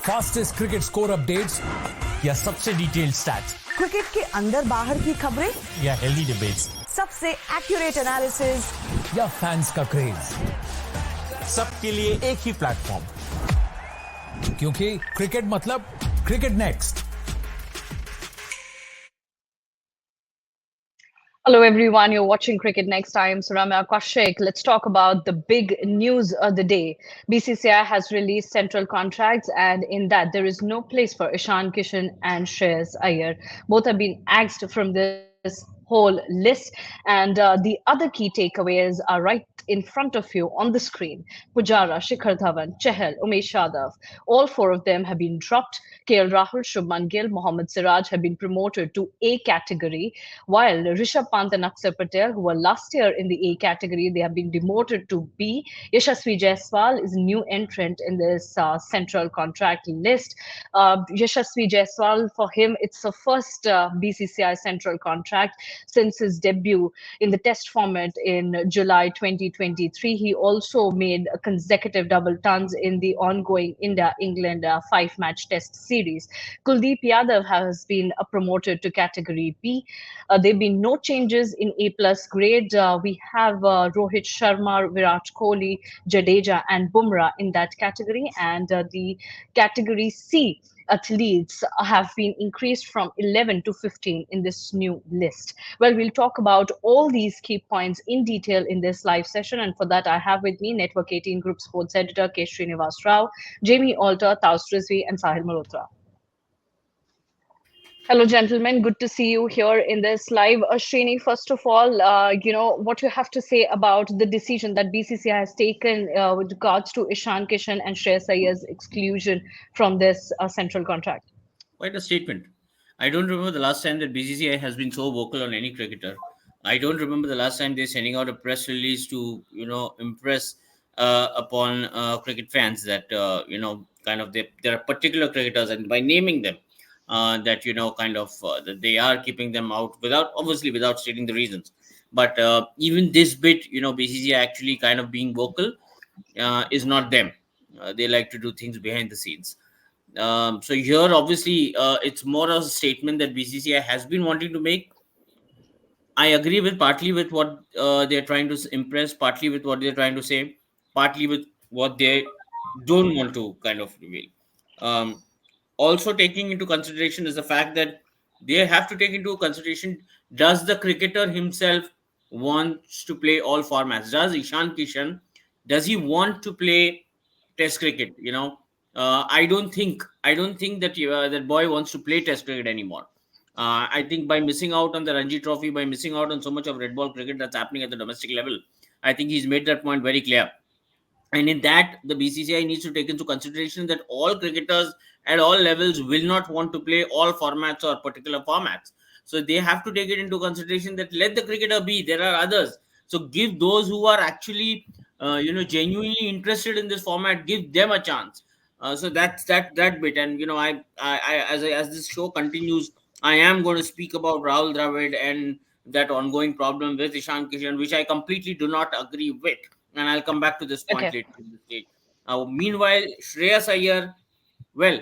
Fastest cricket score updates या सबसे detailed stats, cricket के अंदर बाहर की खबरें या हेल्दी डिबेट्स, सबसे एक्यूरेट एनालिसिस या फैंस का क्रेज, सबके लिए एक ही प्लेटफॉर्म, क्योंकि क्रिकेट मतलब cricket next. Hello everyone, you're watching Cricket Next. I am Suramya Kaushik. Let's talk about the big news of the day. BCCI has released central contracts, and in that there is no place for Ishan Kishan and Shreyas Iyer. Both have been axed from this whole list, and the other key takeaways are right in front of you on the screen. Pujara, Shikhar Dhawan, Chahal, Umesh Yadav, all four of them have been dropped. KL Rahul, Shubman Gill, Mohammad Siraj have been promoted to A category, while Rishabh Pant and Akshar Patel, who were last year in the A category, they have been demoted to B. Yashasvi Jaiswal is a new entrant in this central contract list. Yashasvi Jaiswal, for him, it's the first BCCI central contract since his debut in the test format in July 2023. He also made a consecutive double tons in the ongoing India-England five-match test series. Kuldeep Yadav has been promoted to category B. There have been no changes in A plus grade. We have Rohit Sharma, Virat Kohli, Jadeja, and Bumrah in that category, and the category C athletes have been increased from 11 to 15 in this new list. Well, we'll talk about all these key points in detail in this live session. And for that, I have with me Network 18 Group Sports Editor K. Srinivas Rao, Jamie Alter, Taus Rizvi, and Sahil Malhotra. Hello, gentlemen. Good to see you here in this live. Srini, first of all, what you have to say about the decision that BCCI has taken with regards to Ishan Kishan and Shreyas Iyer's exclusion from this central contract. Quite a statement. I don't remember the last time that BCCI has been so vocal on any cricketer. I don't remember the last time they're sending out a press release to, impress upon cricket fans that, there are particular cricketers, and by naming them, that, that they are keeping them out without stating the reasons. But even this bit, BCCI actually kind of being vocal is not them. They like to do things behind the scenes. So here, obviously, it's more of a statement that BCCI has been wanting to make. I agree with partly with what they're trying to impress, partly with what they're trying to say, partly with what they don't want to kind of reveal. Also taking into consideration is the fact that they have to take into consideration, does the cricketer himself wants to play all formats? Does Ishan Kishan, does he want to play test cricket? I don't think that that boy wants to play test cricket anymore. I think by missing out on the Ranji Trophy, by missing out on so much of red ball cricket that's happening at the domestic level, I think he's made that point very clear. And in that, the BCCI needs to take into consideration that all cricketers at all levels will not want to play all formats or particular formats. So they have to take it into consideration that let the cricketer be. There are others. So give those who are actually, genuinely interested in this format, give them a chance. So that's that bit. And as this show continues, I am going to speak about Rahul Dravid and that ongoing problem with Ishan Kishan, which I completely do not agree with. And I'll come back to this point later in the stage. Meanwhile, Shreyas Iyer, well,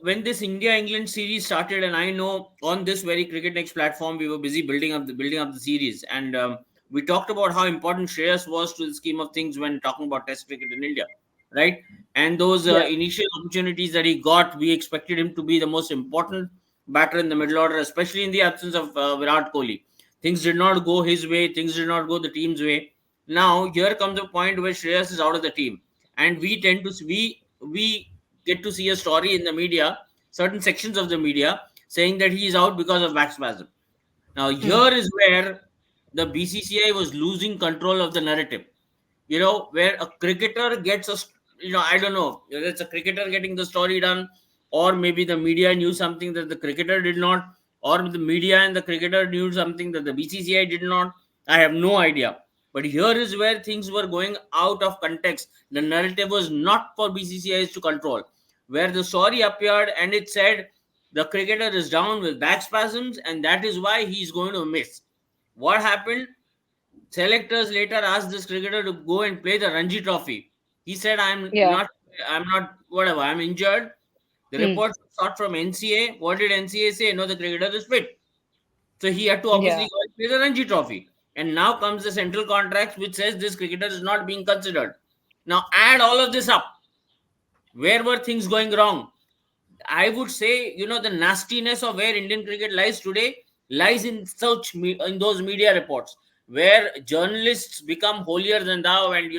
when this India-England series started, and I know on this very Cricket Next platform, we were busy building up the series, and we talked about how important Shreyas was to the scheme of things when talking about Test cricket in India, right? And those initial opportunities that he got, we expected him to be the most important batter in the middle order, especially in the absence of Virat Kohli. Things did not go his way. Things did not go the team's way. Now here comes a point where Shreyas is out of the team, and we tend to we get to see a story in the media, certain sections of the media, saying that he is out because of back spasm. Now here is where the BCCI was losing control of the narrative. Where a cricketer gets I don't know, whether it's a cricketer getting the story done, or maybe the media knew something that the cricketer did not, or the media and the cricketer knew something that the BCCI did not. I have no idea. But here is where things were going out of context. The narrative was not for BCCIs to control. Where the story appeared and it said the cricketer is down with back spasms and that is why he's going to miss. What happened? Selectors later asked this cricketer to go and play the Ranji Trophy. He said, I'm not I'm not, whatever, I'm injured. The Hmm. report sought from NCA. What did NCA say? No, the cricketer is fit. So he had to Yeah. obviously go and play the Ranji Trophy. And now comes the central contract which says this cricketer is not being considered. Now add all of this up. Where were things going wrong? I would say, the nastiness of where Indian cricket lies today lies in in those media reports where journalists become holier than thou, and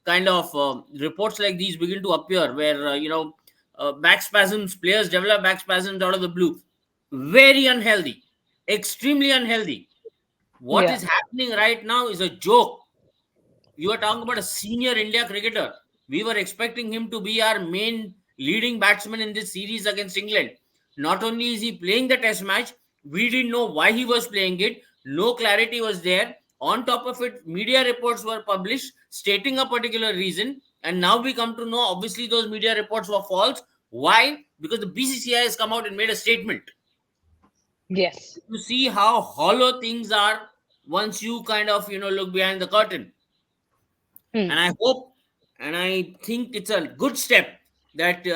kind of reports like these begin to appear where back spasms, players develop back spasms out of the blue. Very unhealthy, extremely unhealthy. What Yeah. is happening right now is a joke. You are talking about a senior India cricketer. We were expecting him to be our main leading batsman in this series against England. Not only is he playing the test match, we didn't know why he was playing it. No clarity was there. On top of it, media reports were published stating a particular reason. And now we come to know, obviously, those media reports were false. Why? Because the BCCI has come out and made a statement. Yes. You see how hollow things are once you kind of, look behind the curtain. Hmm. And I hope, and I think it's a good step that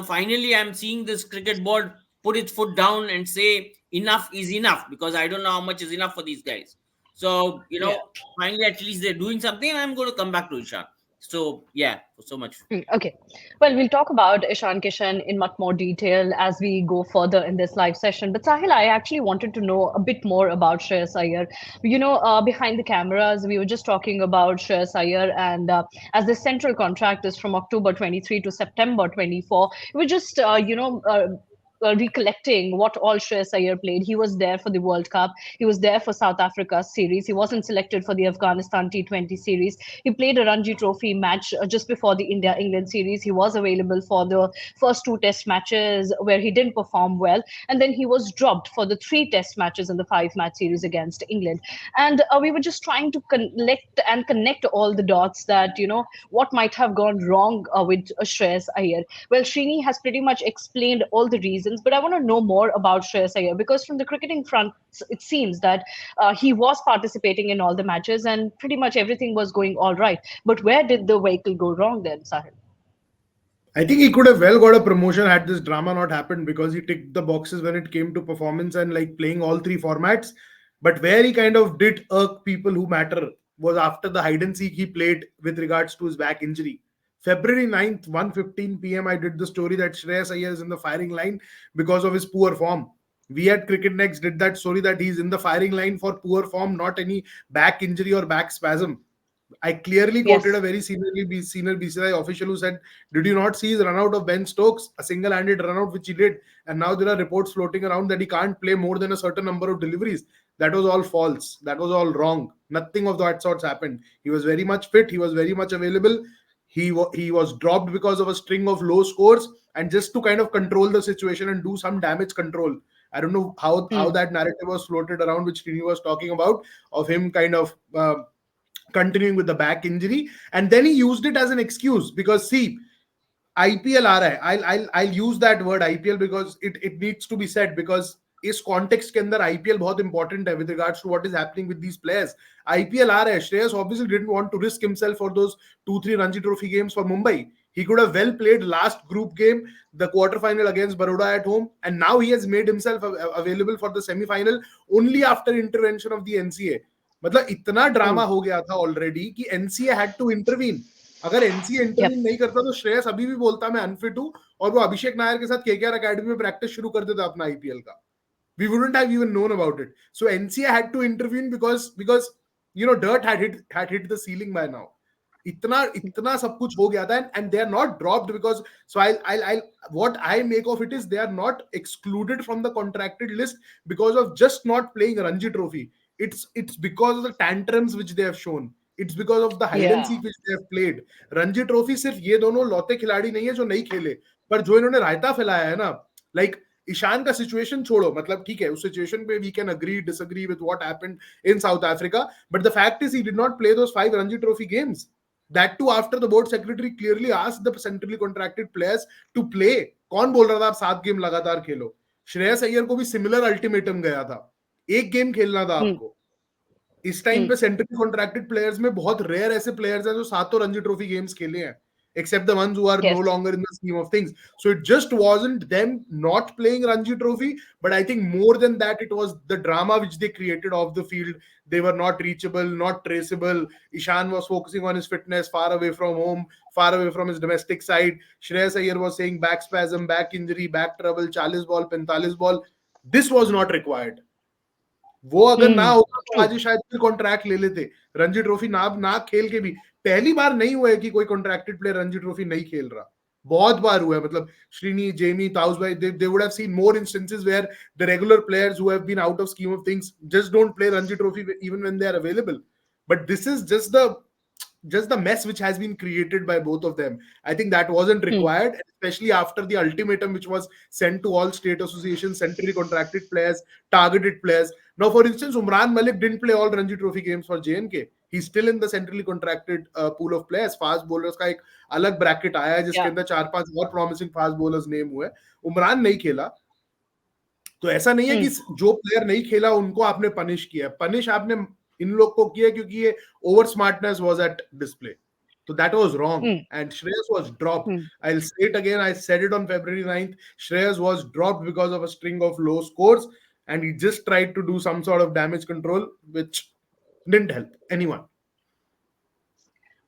finally I'm seeing this cricket board put its foot down and say enough is enough, because I don't know how much is enough for these guys. So Yeah. finally at least they're doing something, and I'm going to come back to Ishan. So yeah, so much. Okay. Well, we'll talk about Ishan Kishan in much more detail as we go further in this live session. But Sahil, I actually wanted to know a bit more about Shreyas Iyer. Behind the cameras, we were just talking about Shreyas Iyer, and as the central contract is from October 23 to September 24, we were just, recollecting what all Shreyas Iyer played. He was there for the World Cup. He was there for South Africa series. He wasn't selected for the Afghanistan T20 series. He played a Ranji Trophy match just before the India-England series. He was available for the first two test matches where he didn't perform well. And then he was dropped for the three test matches in the five-match series against England. And we were just trying to connect all the dots that, what might have gone wrong with Shreyas Iyer. Well, Srini has pretty much explained all the reasons, but I want to know more about Shreyas Iyer because from the cricketing front, it seems that he was participating in all the matches and pretty much everything was going all right. But where did the vehicle go wrong then, Sahil? I think he could have well got a promotion had this drama not happened, because he ticked the boxes when it came to performance and like playing all three formats. But where he kind of did irk people who matter was after the hide and seek he played with regards to his back injury. February 9th, 1:15 p.m., I did the story that Shreyas Iyer is in the firing line because of his poor form. We at Cricket Next did that story that he's in the firing line for poor form, not any back injury or back spasm. I clearly quoted Yes. a very senior BCCI official who said, "Did you not see his run out of Ben Stokes, a single-handed run out which he did?" And now there are reports floating around that he can't play more than a certain number of deliveries. That was all false. That was all wrong. Nothing of that sorts happened. He was very much fit. He was very much available. He was dropped because of a string of low scores, and just to kind of control the situation and do some damage control. I don't know how Hmm. that narrative was floated around, which Trini was talking about, of him kind of continuing with the back injury, and then he used it as an excuse because see, IPL aa raha hai. I'll use that word IPL because it needs to be said, because इस context के अंदर IPL बहुत important है with regards to what is happening with these players. IPL आ रहा है. Shreyas obviously didn't want to risk himself for those 2-3 Ranji Trophy games for Mumbai. He could have well played last group game, the quarterfinal against Baroda at home, and now he has made himself available for the semi-final only after intervention of the NCA. मतलब इतना drama हो गया था already कि NCA had to intervene. अगर NCA Yep. Intervene नहीं करता तो श्रेयस अभी भी बोलता मैं अनफिट हूं, और वो अभिषेक नायर के साथ केकेआर एकेडमी में प्रैक्टिस शुरू कर देता अपना आईपीएल का. We wouldn't have even known about it. So NCA had to intervene because dirt had hit the ceiling by now. इतना सब कुछ हो गया था, and they are not dropped because, so I'll what I make of it is they are not excluded from the contracted list because of just not playing Ranji Trophy. It's because of the tantrums which they have shown. It's because of the hide and Yeah. seek which they have played. Ranji trophy सिर्फ ये दोनों लौते खिलाड़ी नहीं है जो नहीं खेले, पर जो इन्होंने रायता फैलाया है ना, लाइक ईशान का सिचुएशन छोड़ो, मतलब ठीक है उस सिचुएशन पे we can agree disagree with what happened in South Africa, but the fact is he did not play those 5 Ranji trophy games. That too after the board secretary clearly asked the centrally contracted players to play. कौन बोल रहा था आप 7 game लगातार खेलो? श्रेयस अय्यर को भी similar ultimatum गया था, एक गेम खेलना था Hmm. आपको. इस टाइम Hmm. पे सेंट्रली कॉन्ट्रैक्टेड प्लेयर्स में बहुत रेयर ऐसे प्लेयर्स हैं जो सातों रणजी ट्रॉफी गेम्स खेले हैं. except the ones who are no Yes. longer in the scheme of things. So it just wasn't them not playing Ranji Trophy, but I think more than that, it was the drama which they created off the field. They were not reachable, not traceable. Ishan was focusing on his fitness, far away from home, far away from his domestic side. Shreyas Iyer was saying back spasm, back injury, back trouble, 40 ball, 45 ball. This was not required. वो अगर ना होता तो True. आज ही शायद फिर contract ले लेते. रणजी ट्रॉफी ना ना खेल के भी पहली बार नहीं हुआ है कि कोई कॉन्ट्रैक्टेड प्लेयर रणजी ट्रॉफी नहीं खेल रहा. बहुत बार हुआ है. मतलब श्रीनी, जेमी, ताउस भाई, they would have seen more instances where the regular players who have been out of scheme of things just don't play Ranji Trophy even when they are available. But this is just the mess which has been created by both of them. I think that wasn't required, especially after the ultimatum which was sent to all state associations, centrally contracted players, targeted players. Now, for instance, Umran Malik didn't play all Ranji Trophy games for J&K. He's still in the centrally contracted pool of players. Fast bowlers का एक अलग bracket आया है जिसके अंदर 4-5 और promising fast bowlers name हुए. उमरान नहीं खेला. तो ऐसा नहीं है कि जो प्लेयर नहीं खेला उनको आपने पनिश किया. पनिश आपने इन लोग को किया क्योंकि ये over smartness was at display. So that was wrong. And Shreyas was dropped. I'll say it again. I said it on February 9th. Shreyas was dropped because of a string of low scores. And he just tried to do some sort of damage control, which didn't help anyone.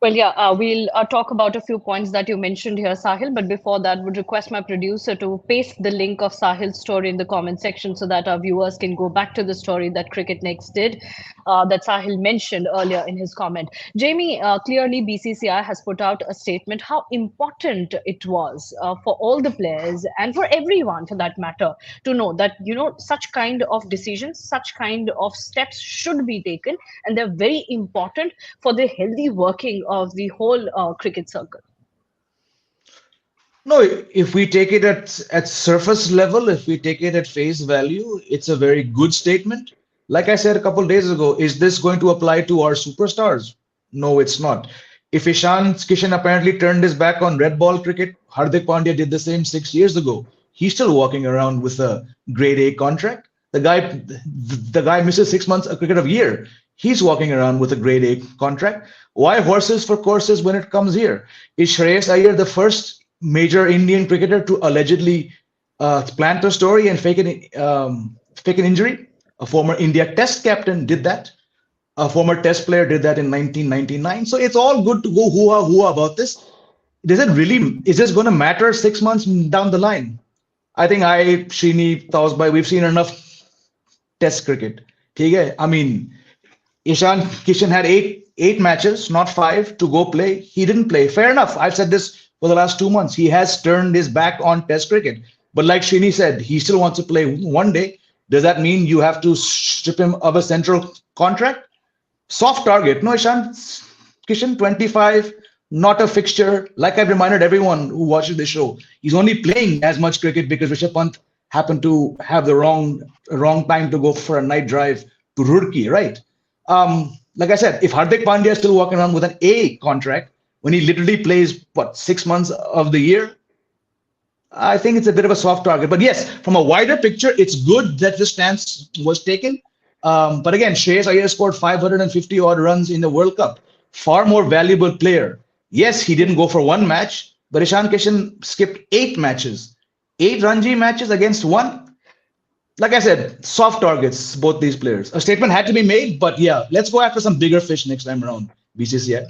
Well, yeah, we'll talk about a few points that you mentioned here, Sahil. But before that, would request my producer to paste the link of Sahil's story in the comment section so that our viewers can go back to the story that Cricket Next did, that Sahil mentioned earlier in his comment. Jamie, clearly BCCI has put out a statement how important it was for all the players and for everyone, for that matter, to know that such kind of decisions, such kind of steps should be taken, and they're very important for the healthy working of the whole cricket circle. No, if we take it at surface level, if we take it at face value, it's a very good statement. Like I said a couple of days ago, is this going to apply to our superstars? No, it's not. If Ishan Kishan apparently turned his back on red ball cricket, Hardik Pandya did the same 6 years ago. He's still walking around with a grade A contract. The guy misses 6 months a cricket of year. He's walking around with a grade A contract. Why horses for courses when it comes here? Is Shreyas Iyer the first major Indian cricketer to allegedly plant a story and fake an injury? A former India Test captain did that. A former Test player did that in 1999. So it's all good to go hoo-ha about this. Is this going to matter 6 months down the line? I think Srini, Tausbai, we've seen enough Test cricket. I mean, Ishan Kishan had eight matches, not 5, to go play. He didn't play. Fair enough. I've said this for the last 2 months. He has turned his back on Test cricket. But like Srini said, he still wants to play one day. Does that mean you have to strip him of a central contract? Soft target. No, Ishan Kishan, 25, not a fixture. Like I've reminded everyone who watches the show, he's only playing as much cricket because Rishabh Pant happened to have the wrong time to go for a night drive to Roorkee, right? Like I said, if Hardik Pandya is still walking around with an A contract when he literally plays 6 months of the year, I think it's a bit of a soft target. But yes, from a wider picture, it's good that this stance was taken. But again, Shreyas Iyer scored 550 odd runs in the World Cup. Far more valuable player. Yes, he didn't go for one match, but Ishan Kishan skipped 8 matches. 8 Ranji matches against 1. Like I said, soft targets, both these players. A statement had to be made, but yeah, let's go after some bigger fish next time around, BCCI.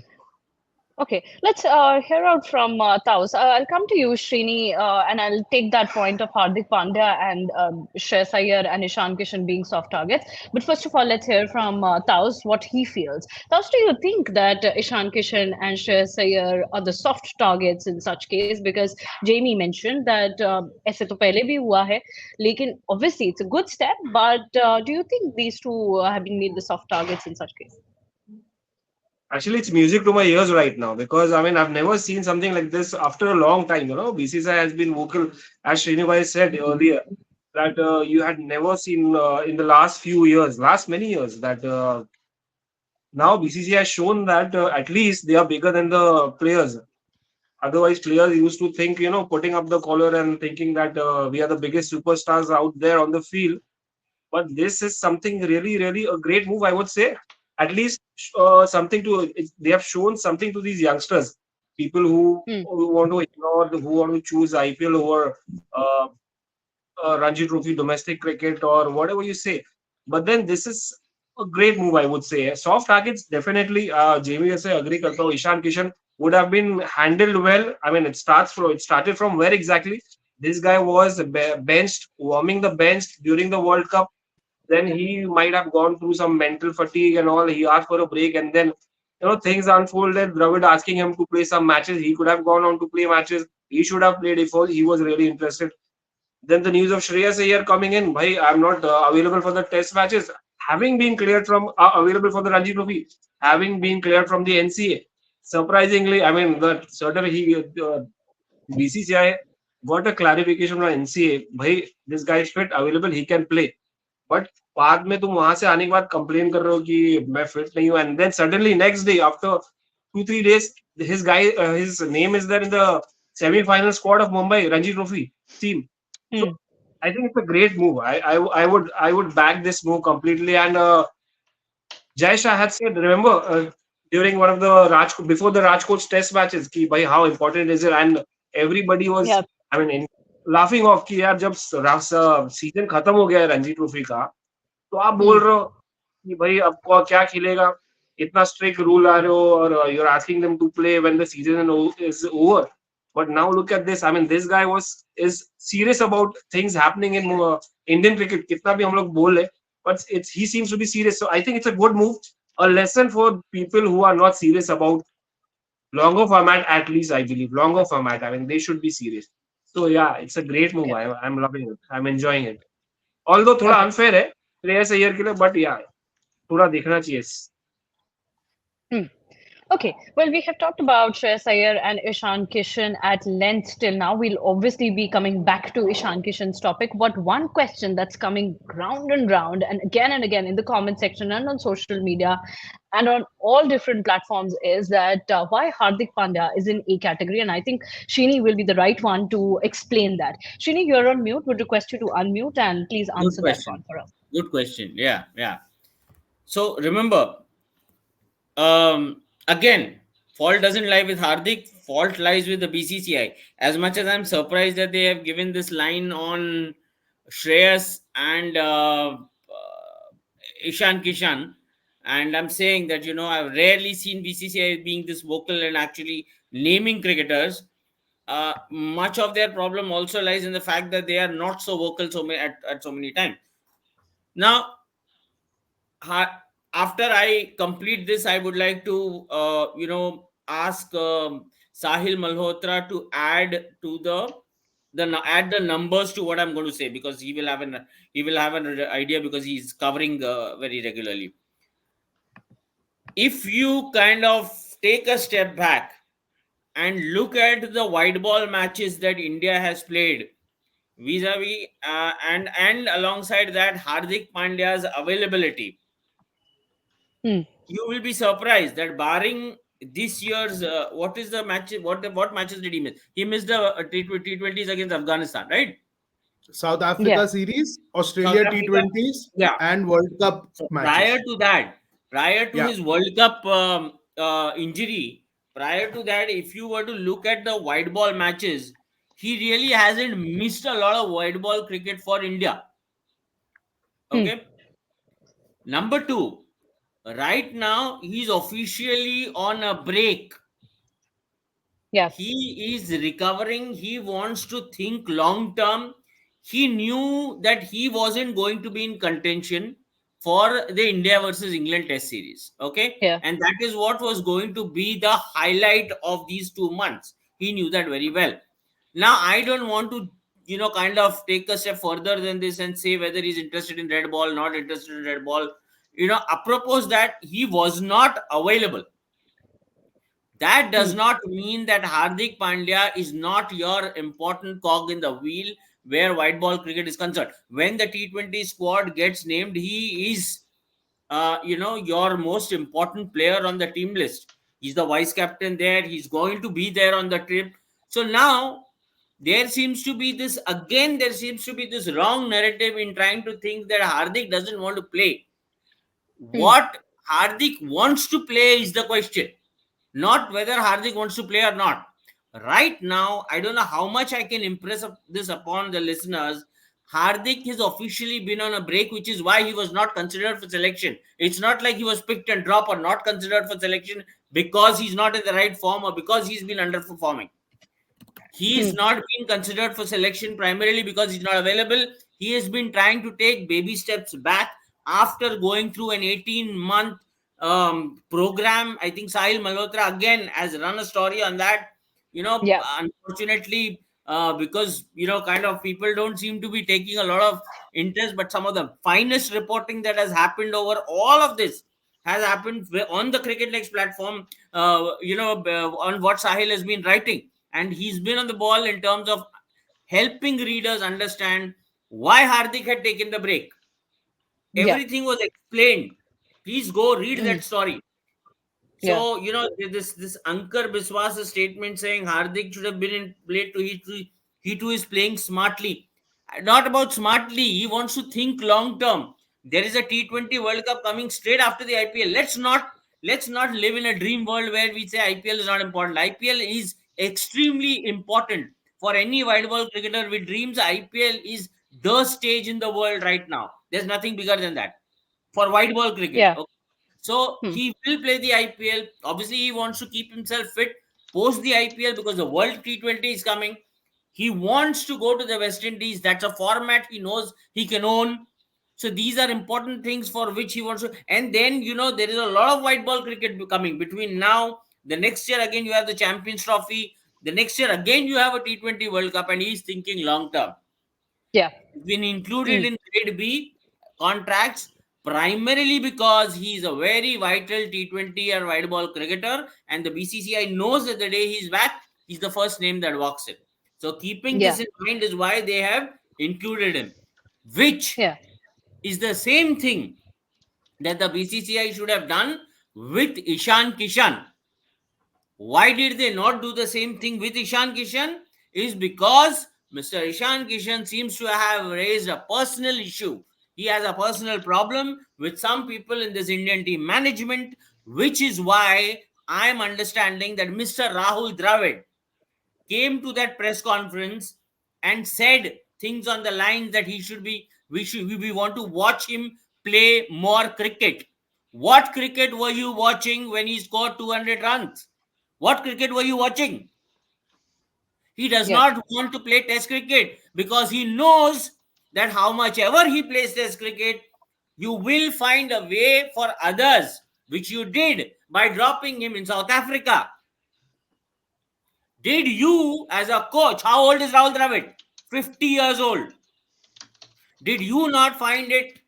Okay, let's hear out from Taus. I'll come to you, Srini, and I'll take that point of Hardik Pandya and Shreyas Iyer and Ishan Kishan being soft targets. But first of all, let's hear from Taus what he feels. Taus, do you think that Ishan Kishan and Shreyas Iyer are the soft targets in such case? Because Jamie mentioned that ऐसे तो पहले भी हुआ है, लेकिन obviously it's a good step. But do you think these two have been made the soft targets in such case? Actually, it's music to my ears right now because I've never seen something like this after a long time. BCCI has been vocal, as Srinivai said earlier, that you had never seen in the last many years, that now BCCI has shown that at least they are bigger than the players. Otherwise, players used to think, putting up the collar and thinking that we are the biggest superstars out there on the field. But this is something really, really a great move, I would say. At least they have shown something to these youngsters people who, Hmm. who want to ignore, who want to choose IPL over uh, Ranji Trophy, domestic cricket, or whatever you say. But then this is a great move, I would say. Soft targets definitely. Jamie, I agree. करता हूँ. Ishan Kishan would have been handled well. I mean, it started from where exactly? This guy was benched, warming the bench during the World Cup. Then he might have gone through some mental fatigue and all. He asked for a break, and then things unfolded. Dravid asking him to play some matches. He could have gone on to play matches. He should have played if he was really interested. Then the news of Shreyas Iyer coming in, bhai, I'm not available for the test matches. Having been cleared from available for the Ranji Trophy, having been cleared from the NCA. Surprisingly, I mean, that certainly BCCI got a clarification from NCA. Bhai, this guy is fit, available, he can play. But बाद में तुम वहां से आने के बाद complain कर रहे हो कि मैं फिट नहीं हूँ and then suddenly next day after 2-3 days his name is there in the semi-final squad of Mumbai Ranji Trophy team. So Hmm. I think it's a great move. I would back this move completely. And Jai Shah had said, remember, during one of the before the Rajkot test matches, कि भाई how important is it? And everybody was, Yeah. I mean, laughing off कि यार जब season खत्म हो गया है Ranji trophy का, तो आप बोल Hmm. रहे हो कि भाई अब क्या खेलेगा, इतना स्ट्रिक्ट रूल आ रहे हो और you're asking them to play when the season is over. But now look at this. I mean, this guy is serious about things happening in Indian cricket. कितना भी हम लोग बोल रहे, but he seems to be serious. So I think it's a good move, a lesson for people who are not serious about longer format. At least I believe longer format. I mean, they should be serious. So yeah, it's a great move. Yeah. I'm loving it. I'm enjoying it. Although थोड़ा Okay. unfair है श्रेयस अय्यर के लिए, but yeah, थोड़ा देखना चाहिए. Hmm. Okay, well, we have talked about Shreyas Iyer and Ishan Kishan at length till now. We'll obviously be coming back to Ishan Kishan's topic. But one question that's coming round and again in the comment section and on social media and on all different platforms is that why Hardik Pandya is in A category. And I think Shini will be the right one to explain that. Shini, you're on mute. Would request you to unmute and please Good answer that question. one for us. Good question. Yeah, yeah. So remember, again, fault doesn't lie with Hardik. Fault lies with the BCCI. As much as I'm surprised that they have given this line on Shreyas and Ishan Kishan, and I'm saying that I've rarely seen BCCI being this vocal and actually naming cricketers. Much of their problem also lies in the fact that they are not so vocal at so many times. Now, after I complete this, I would like to, ask Sahil Malhotra to add to add the numbers to what I'm going to say, because he will have an idea, because he's covering very regularly. If you kind of take a step back and look at the white ball matches that India has played vis-a-vis, and alongside that Hardik Pandya's availability, Hmm. you will be surprised that barring this year's what is the match, what matches did he miss? He missed the T20s against Afghanistan, right? South Yeah. Africa series, South Australia Africa. T20s, Yeah. and World Cup So matches. prior to Yeah. his World Cup injury, prior to that, if you were to look at the white ball matches, he really hasn't missed a lot of white ball cricket for India. Hmm. Okay. Number two, right now he's officially on a break. Yeah. He is recovering. He wants to think long term. He knew that he wasn't going to be in contention for the India versus England test series. Okay. Yeah. And that is what was going to be the highlight of these 2 months. He knew that very well. Now, I don't want to, kind of take a step further than this and say whether he's interested in red ball, not interested in red ball. Apropos that he was not available, that Hmm. does not mean that Hardik Pandya is not your important cog in the wheel where white ball cricket is concerned. When the T20 squad gets named, he is, your most important player on the team list. He's the vice captain there. He's going to be there on the trip. So now there seems to be this wrong narrative in trying to think that Hardik doesn't want to play. Hmm. What Hardik wants to play is the question. not whether Hardik wants to play or not. Right now, I don't know how much I can impress this upon the listeners. Hardik has officially been on a break, which is why he was not considered for selection. It's not like he was picked and dropped or not considered for selection because he's not in the right form or because he's been underperforming. He is not being considered for selection primarily because he's not available. He has been trying to take baby steps back after going through an 18-month program. I think Sahil Malhotra again has run a story on that. Yeah. Unfortunately, because kind of people don't seem to be taking a lot of interest, but some of the finest reporting that has happened over all of this has happened on the Cricket Next platform. On what Sahil has been writing, and he's been on the ball in terms of helping readers understand why Hardik had taken the break. Yeah. Everything was explained. Please go read that story. Yeah. So, this Ankar Biswas statement saying Hardik should have been in play to he too is playing smartly. Not about smartly. He wants to think long term. There is a T20 World Cup coming straight after the IPL. Let's not live in a dream world where we say IPL is not important. IPL is extremely important for any white ball cricketer with dreams. IPL is the stage in the world right now. There's nothing bigger than that for white ball cricket. Yeah. Okay? So he will play the IPL. Obviously, he wants to keep himself fit post the IPL because the World T20 is coming. He wants to go to the West Indies. That's a format he knows he can own. So these are important things for which he wants to. And then, there is a lot of white ball cricket coming between now. The next year, again, you have the Champions Trophy. The next year, again, you have a T20 World Cup, and he's thinking long term. Yeah. Been included in grade B contracts primarily because he's a very vital T20 or white ball cricketer, and the BCCI knows that the day he's back, he's the first name that walks in. So keeping Yeah. this in mind is why they have included him, which Yeah. is the same thing that the BCCI should have done with Ishan Kishan. Why did they not do the same thing with Ishan Kishan? Is because Mr. Ishan Kishan seems to have raised a personal issue. He has a personal problem with some people in this Indian team management, which is why I am understanding that Mr. Rahul Dravid came to that press conference and said things on the lines that we want to watch him play more cricket. What cricket were you watching when he scored 200 runs? What cricket were you watching? He does Yeah. not want to play test cricket because he knows that how much ever he plays test cricket, you will find a way for others, which you did by dropping him in South Africa. Did you, as a coach, how old is Rahul Dravid? 50 years old. Did you not find it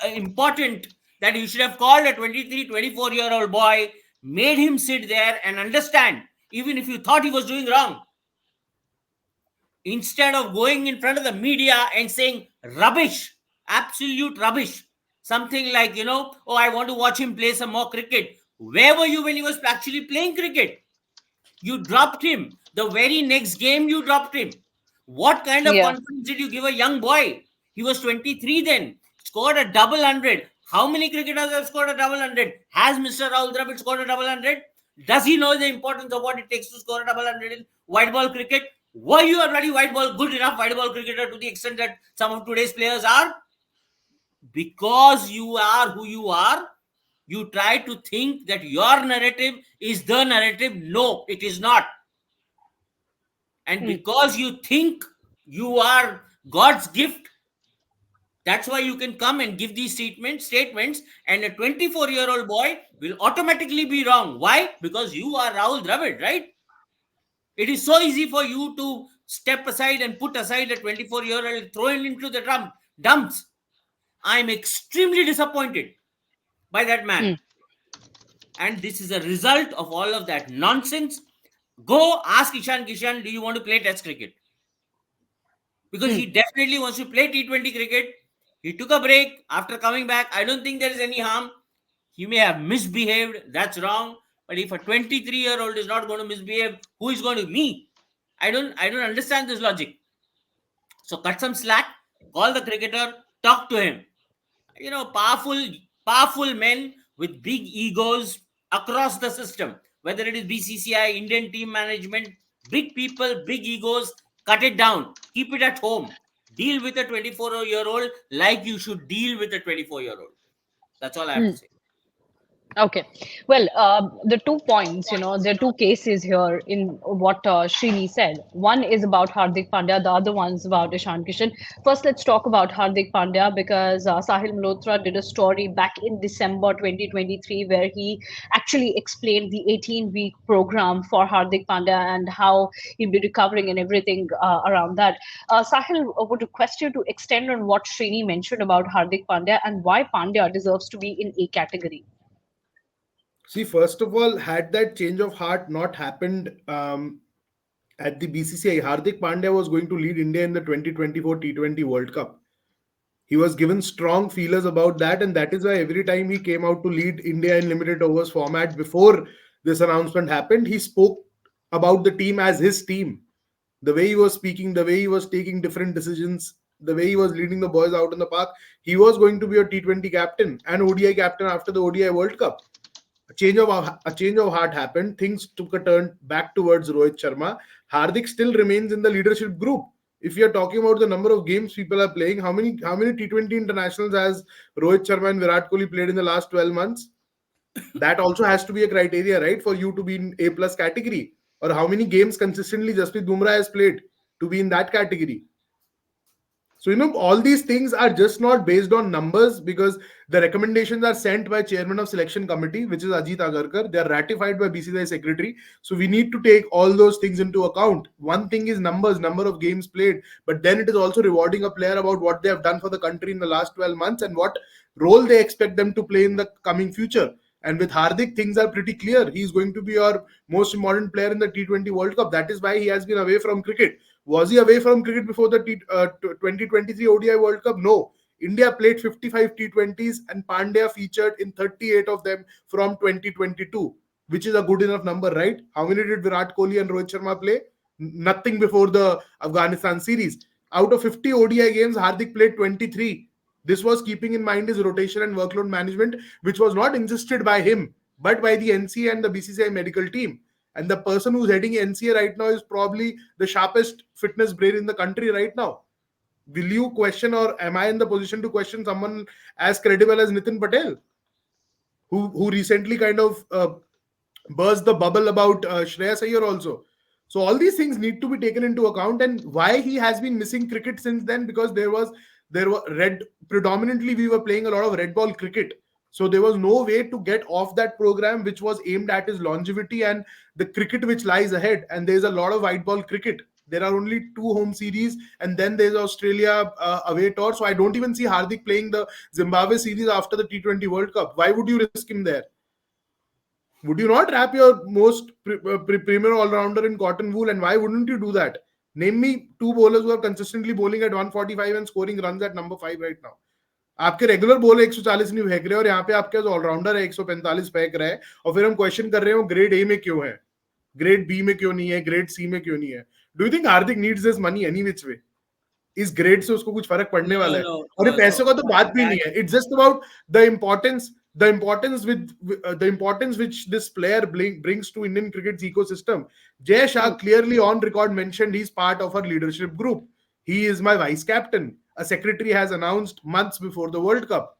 important that you should have called a 23, 24-year-old boy, made him sit there and understand, even if you thought he was doing wrong? Instead of going in front of the media and saying rubbish, absolute rubbish, something like, oh, I want to watch him play some more cricket. Where were you when he was actually playing cricket? You dropped him. The very next game, you dropped him. What kind of Yeah. confidence did you give a young boy? He was 23 then, scored a double hundred. How many cricketers have scored a double hundred? Has Mr. Rahul Dravid scored a double hundred? Does he know the importance of what it takes to score a double hundred in white ball cricket? Were you a bloody white ball, good enough white ball cricketer to the extent that some of today's players are? Because you are who you are, you try to think that your narrative is the narrative. No, it is not. And because you think you are God's gift, that's why you can come and give these statements, and a 24-year-old boy will automatically be wrong. Why? Because you are Rahul Dravid, right? It is so easy for you to step aside and put aside a 24-year-old, throw him into the dumps. I'm extremely disappointed by that man. And this is a result of all of that nonsense. Go ask Ishan Kishan, do you want to play test cricket? Because he definitely wants to play T20 cricket. He took a break after coming back. I don't think there is any harm. He may have misbehaved. That's wrong. But if a 23-year-old is not going to misbehave, who is going to? Me? I don't understand this logic. So cut some slack, call the cricketer, talk to him. Powerful men with big egos across the system. whether it is BCCI, Indian team management, big people, big egos, cut it down. Keep it at home. Deal with a 24-year-old like you should deal with a 24-year-old. That's all I have to say. Okay. Well, the 2 points, there are two cases here in what Srini said. One is about Hardik Pandya, the other one's about Ishan Kishan. First, let's talk about Hardik Pandya because Sahil Malhotra did a story back in December 2023 where he actually explained the 18-week program for Hardik Pandya and how he'll be recovering and everything around that. Sahil, would request you to extend on what Srini mentioned about Hardik Pandya and why Pandya deserves to be in A category. See, first of all, had that change of heart not happened at the BCCI, Hardik Pandya was going to lead India in the 2024 T20 World Cup. He was given strong feelers about that, and that is why every time he came out to lead India in limited overs format before this announcement happened, he spoke about the team as his team. The way he was speaking, the way he was taking different decisions, the way he was leading the boys out in the park, he was going to be a T20 captain and ODI captain after the ODI World Cup. A change of heart happened. Things took a turn back towards Rohit Sharma. Hardik still remains in the leadership group. If you're talking about the number of games people are playing, how many T20 internationals has Rohit Sharma and Virat Kohli played in the last 12 months? That also has to be a criteria, right, for you to be in A plus category. Or how many games consistently Jasprit Bumrah has played to be in that category. So, all these things are just not based on numbers because the recommendations are sent by chairman of selection committee, which is Ajit Agarkar. They are ratified by BCCI secretary. So we need to take all those things into account. One thing is numbers, number of games played, but then it is also rewarding a player about what they have done for the country in the last 12 months and what role they expect them to play in the coming future. And with Hardik, things are pretty clear. He's going to be our most important player in the T20 World Cup. That is why he has been away from cricket. Was he away from cricket before the 2023 ODI World Cup? No. India played 55 T20s and Pandya featured in 38 of them from 2022, which is a good enough number, right? How many did Virat Kohli and Rohit Sharma play? Nothing before the Afghanistan series. Out of 50 ODI games, Hardik played 23. This was keeping in mind his rotation and workload management, which was not insisted by him, but by the NCA and the BCCI medical team. And the person who's heading NCA right now is probably the sharpest fitness brain in the country right now. Will you question, or am I in the position to question someone as credible as Nitin Patel, who recently kind of burst the bubble about Shreyas Iyer also? So all these things need to be taken into account, and why he has been missing cricket since then, because there were predominantly we were playing a lot of red ball cricket. So there was no way to get off that program, which was aimed at his longevity and the cricket which lies ahead. And there's a lot of white ball cricket. There are only 2 home series, and then there's Australia away tour. So I don't even see Hardik playing the Zimbabwe series after the T20 World Cup. Why would you risk him there? Would you not wrap your most premier all-rounder in cotton wool? And why wouldn't you do that? Name me 2 bowlers who are consistently bowling at 145 and scoring runs at number 5 right now. आपके regular bowler 140 नहीं फेंक रहे और यहाँ पे आपके allrounder है 145 फेंक रहे हैं, और फिर हम क्वेश्चन कर रहे हो ग्रेड ए में क्यों है, ग्रेड बी में क्यों नहीं है, ग्रेड सी में क्यों नहीं है. Do you think Hardik needs this money any which way? इस ग्रेड से उसको कुछ फर्क पड़ने वाला है? और ये पैसों का तो बात भी नहीं है. It's just about the importance which this player brings to Indian cricket's ecosystem. Jay Shah clearly on record mentioned he's part of our leadership group. He is my vice captain. A secretary has announced months before the World Cup.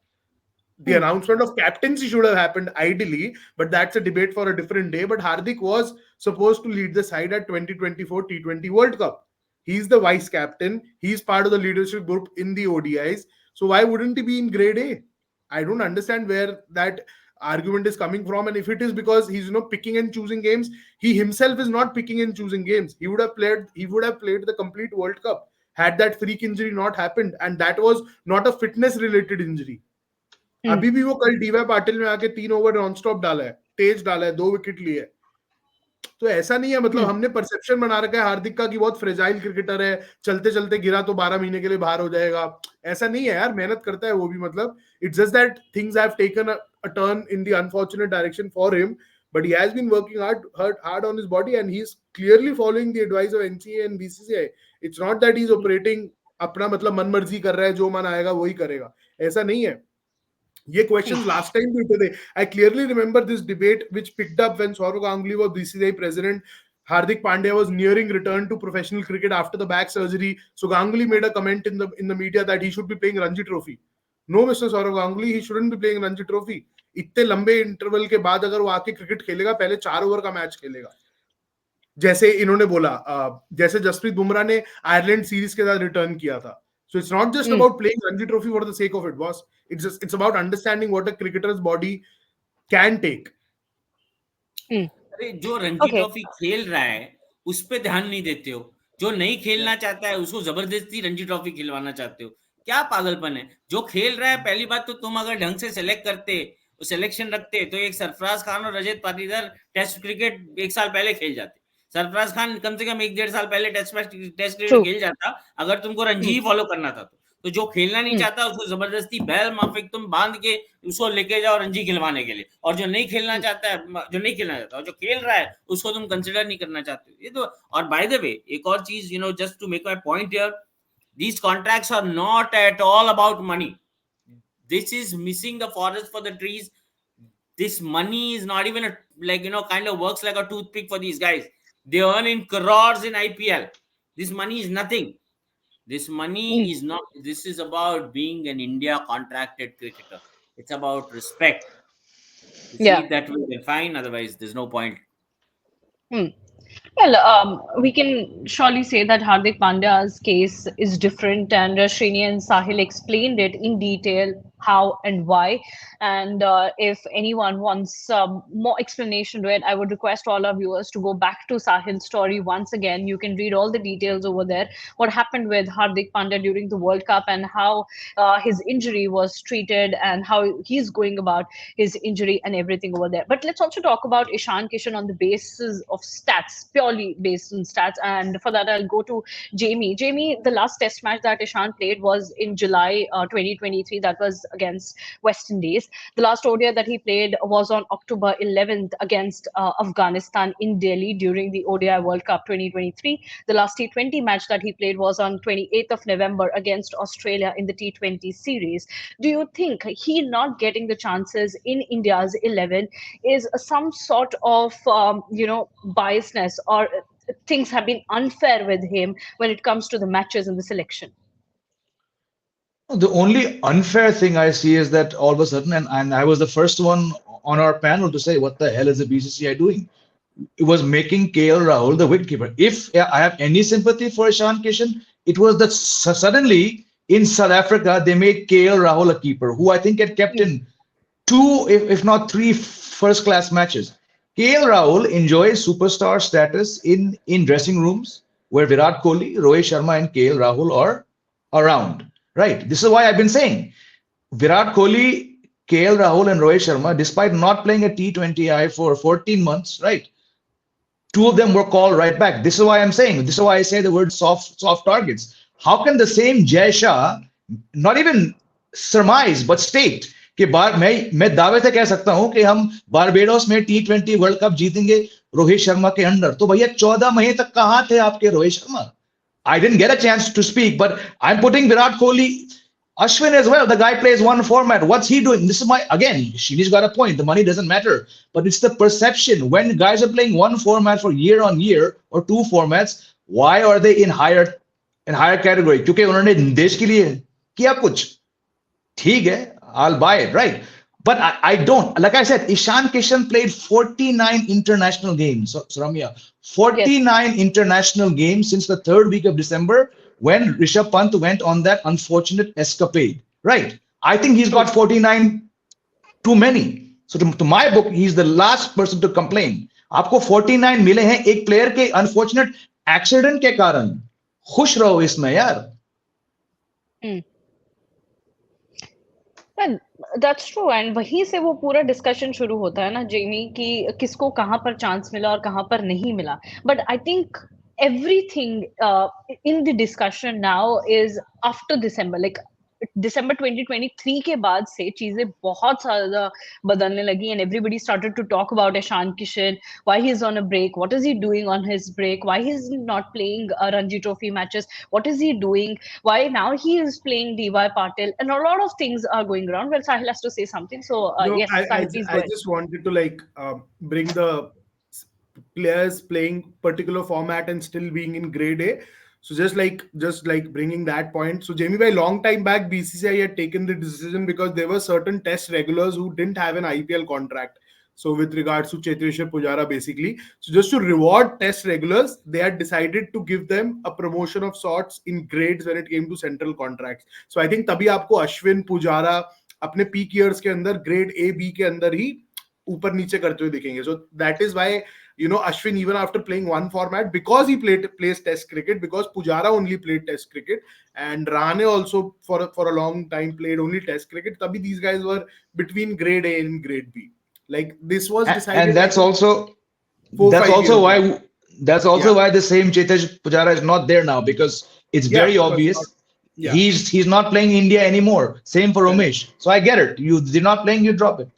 The announcement of captaincy should have happened ideally, but that's a debate for a different day. But Hardik was supposed to lead the side at 2024 T20 World Cup. He's the vice captain. He's part of the leadership group in the ODIs. So why wouldn't he be in grade A? I don't understand where that argument is coming from. And if it is because he's picking and choosing games, he himself is not picking and choosing games. He would have played the complete World Cup had that freak injury not happened, and that was not a fitness related injury. अभी भी वो कल D Y Patil में आके 3 over non stop डाला है, तेज डाला है, 2 विकेट लिए. तो ऐसा नहीं है, मतलब हमने परसेप्शन बना रखा है हार्दिक का कि बहुत फ्रेजाइल क्रिकेटर है, चलते चलते गिरा तो 12 महीने के लिए बाहर हो जाएगा. ऐसा नहीं है यार, मेहनत करता है वो भी. मतलब it's just that things have taken a turn in the unfortunate direction for him, but he has been working hard on his body, and he's clearly following the advice of NCA and BCCI. It's not that he's operating अपना मतलब मन मर्जी कर रहा है, जो मन आएगा वही करेगा. ऐसा नहीं है. ये questions last time भी उठे थे. I clearly remember this debate which picked up when Saurav Ganguly was BCCI president. Hardik Pandya was nearing return to professional cricket after the back surgery. So Ganguly made a comment in the media that he should be playing Ranji Trophy. No, Mr. Saurav Ganguly, he shouldn't be playing Ranji Trophy. इतने लंबे interval के बाद अगर वो आके cricket खेलेगा, पहले 4 over का मैच खेलेगा. जैसे इन्होंने बोला, जैसे जसप्रीत बुमराह ने आयरलैंड सीरीज के साथ रिटर्न किया था. So it's not just about playing Ranji Trophy for the sake of it, boss. It's about understanding what a cricketer's body can take. अरे जो रणजी ट्रॉफी खेल रहा है उस पे ध्यान नहीं देते हो, जो नहीं खेलना चाहता है उसको जबरदस्ती रणजी ट्रॉफी खिलवाना चाहते हो. क्या पागलपन है. जो खेल रहा है, पहली बात तो तुम अगर ढंग से सेलेक्ट करते, सिलेक्शन रखते, तो एक सरफराज खान और रजत पाटीदार टेस्ट क्रिकेट 1 साल पहले खेल जाते. सरफराज खान कम से कम 1-1.5 साल पहले टेस्ट क्रिकेट खेल जाता, अगर तुमको रणजी ही फॉलो करना था. तो जो खेलना नहीं चाहता उसको जबरदस्ती बैल माफिक तुम बांध के उसको लेके जाओ रणजी खिलवाने के लिए, और जो नहीं खेलना चाहता है, जो नहीं खेलना चाहता और जो खेल रहा है उसको तुम कंसिडर नहीं करना चाहते. ये तो, और बाय द वे एक और चीज, just to make my point here, these contracts are not at all about money. This is missing the forest for the trees. This money is not even kind of works like a toothpick for these guys. They earn in crores in IPL. This money is nothing. This money is not. This is about being an India contracted cricketer. It's about respect. You see it that way, then fine. Otherwise, there's no point. Well, we can surely say that Hardik Pandya's case is different, and Srini and Sahil explained it in detail, how and why. And if anyone wants more explanation to it, I would request all our viewers to go back to Sahil's story once again. You can read all the details over there, what happened with Hardik Pandya during the World Cup, and how his injury was treated, and how he's going about his injury and everything over there. But let's also talk about Ishan Kishan on the basis of stats, purely based on stats. And for that, I'll go to Jamie. Jamie, the last test match that Ishan played was in July 2023. That was against West Indies. The last ODI that he played was on October 11th against Afghanistan in Delhi during the ODI World Cup 2023. The last T20 match that he played was on 28th of November against Australia in the T20 series. Do you think he not getting the chances in India's 11 is some sort of, biasness, or things have been unfair with him when it comes to the matches and the selection? The only unfair thing I see is that all of a sudden, and I was the first one on our panel to say, what the hell is the BCCI doing? It was making KL Rahul the wicketkeeper. If I have any sympathy for Ishan Kishan, it was that suddenly in South Africa, they made KL Rahul a keeper, who I think had kept in 2, if not 3 first-class matches. KL Rahul enjoys superstar status in dressing rooms where Virat Kohli, Rohit Sharma, and KL Rahul are around. Right. This is why I've been saying Virat Kohli, KL Rahul, and Rohit Sharma, despite not playing a T20I for 14 months, right? 2 of them were called right back. This is why I'm saying, this is why I say the word soft targets. How can the same Jay Shah not even surmise but state कि मैं दावे से कह सकता हूं कि हम Barbados में T20 वर्ल्ड कप जीतेंगे रोहित शर्मा के अंडर? तो भैया 14 महीने तक कहां थे आपके Rohit Sharma? I didn't get a chance to speak, but I'm putting Virat Kohli, Ashwin as well. The guy plays one format. What's he doing? This is again, Shini's got a point. The money doesn't matter, but it's the perception. When guys are playing one format for year on year or 2 formats, why are they in higher category? क्योंकि उन्होंने देश के लिए किया कुछ. ठीक है, I'll buy it, right? But I don't. Like I said, Ishan Kishan played 49 international games. So Ramya, 49 international games since the 3rd week of December when Rishabh Pant went on that unfortunate escapade, right? I think he's got 49 too many. So to my book, he's the last person to complain. आपको 49 मिले हैं एक player के unfortunate accident के कारण. खुश रहो इसमें यार. Well, that's true, and वहीं से वो पूरा डिस्कशन शुरू होता है ना जेमी, कि किसको कहाँ पर चांस मिला और कहाँ पर नहीं मिला. But I think everything in the discussion now is after December, like December 2023 के बाद से चीजें बहुत ज़्यादा बदलने लगी, and everybody started to talk about Ishan Kishan, why he's on a break, what is he doing on his break, why he's not playing Ranji Trophy matches, what is he doing, why now he is playing DY Patil, and a lot of things are going around. Well, Sahil has to say something, so No, yes, Sahil, please go I ahead. just wanted to like bring the players playing particular format and still being in grade A. So just like bringing that point. So Jamie, by long time back, BCCI had taken the decision because there were certain test regulars who didn't have an IPL contract. So with regards to Cheteshwar Pujara, basically, so just to reward test regulars, they had decided to give them a promotion of sorts in grades when it came to central contracts. So I think तभी आपको अश्विन पुजारा अपने peak years के अंदर grade A B के अंदर ही ऊपर नीचे करते हुए दिखेंगे. So that is why Ashwin, even after playing one format, because he plays test cricket, because Pujara only played test cricket, and Rahane also for a long time played only test cricket, tabhi these guys were between grade A and grade B. Like this was decided, And that's like, also 4-5 years why back. why the same Chetesh Pujara is not there now, because it's Yeah, very because obvious yeah. he's not playing India anymore. Same for Correct. Umesh. So I get it. You're not playing, you drop it.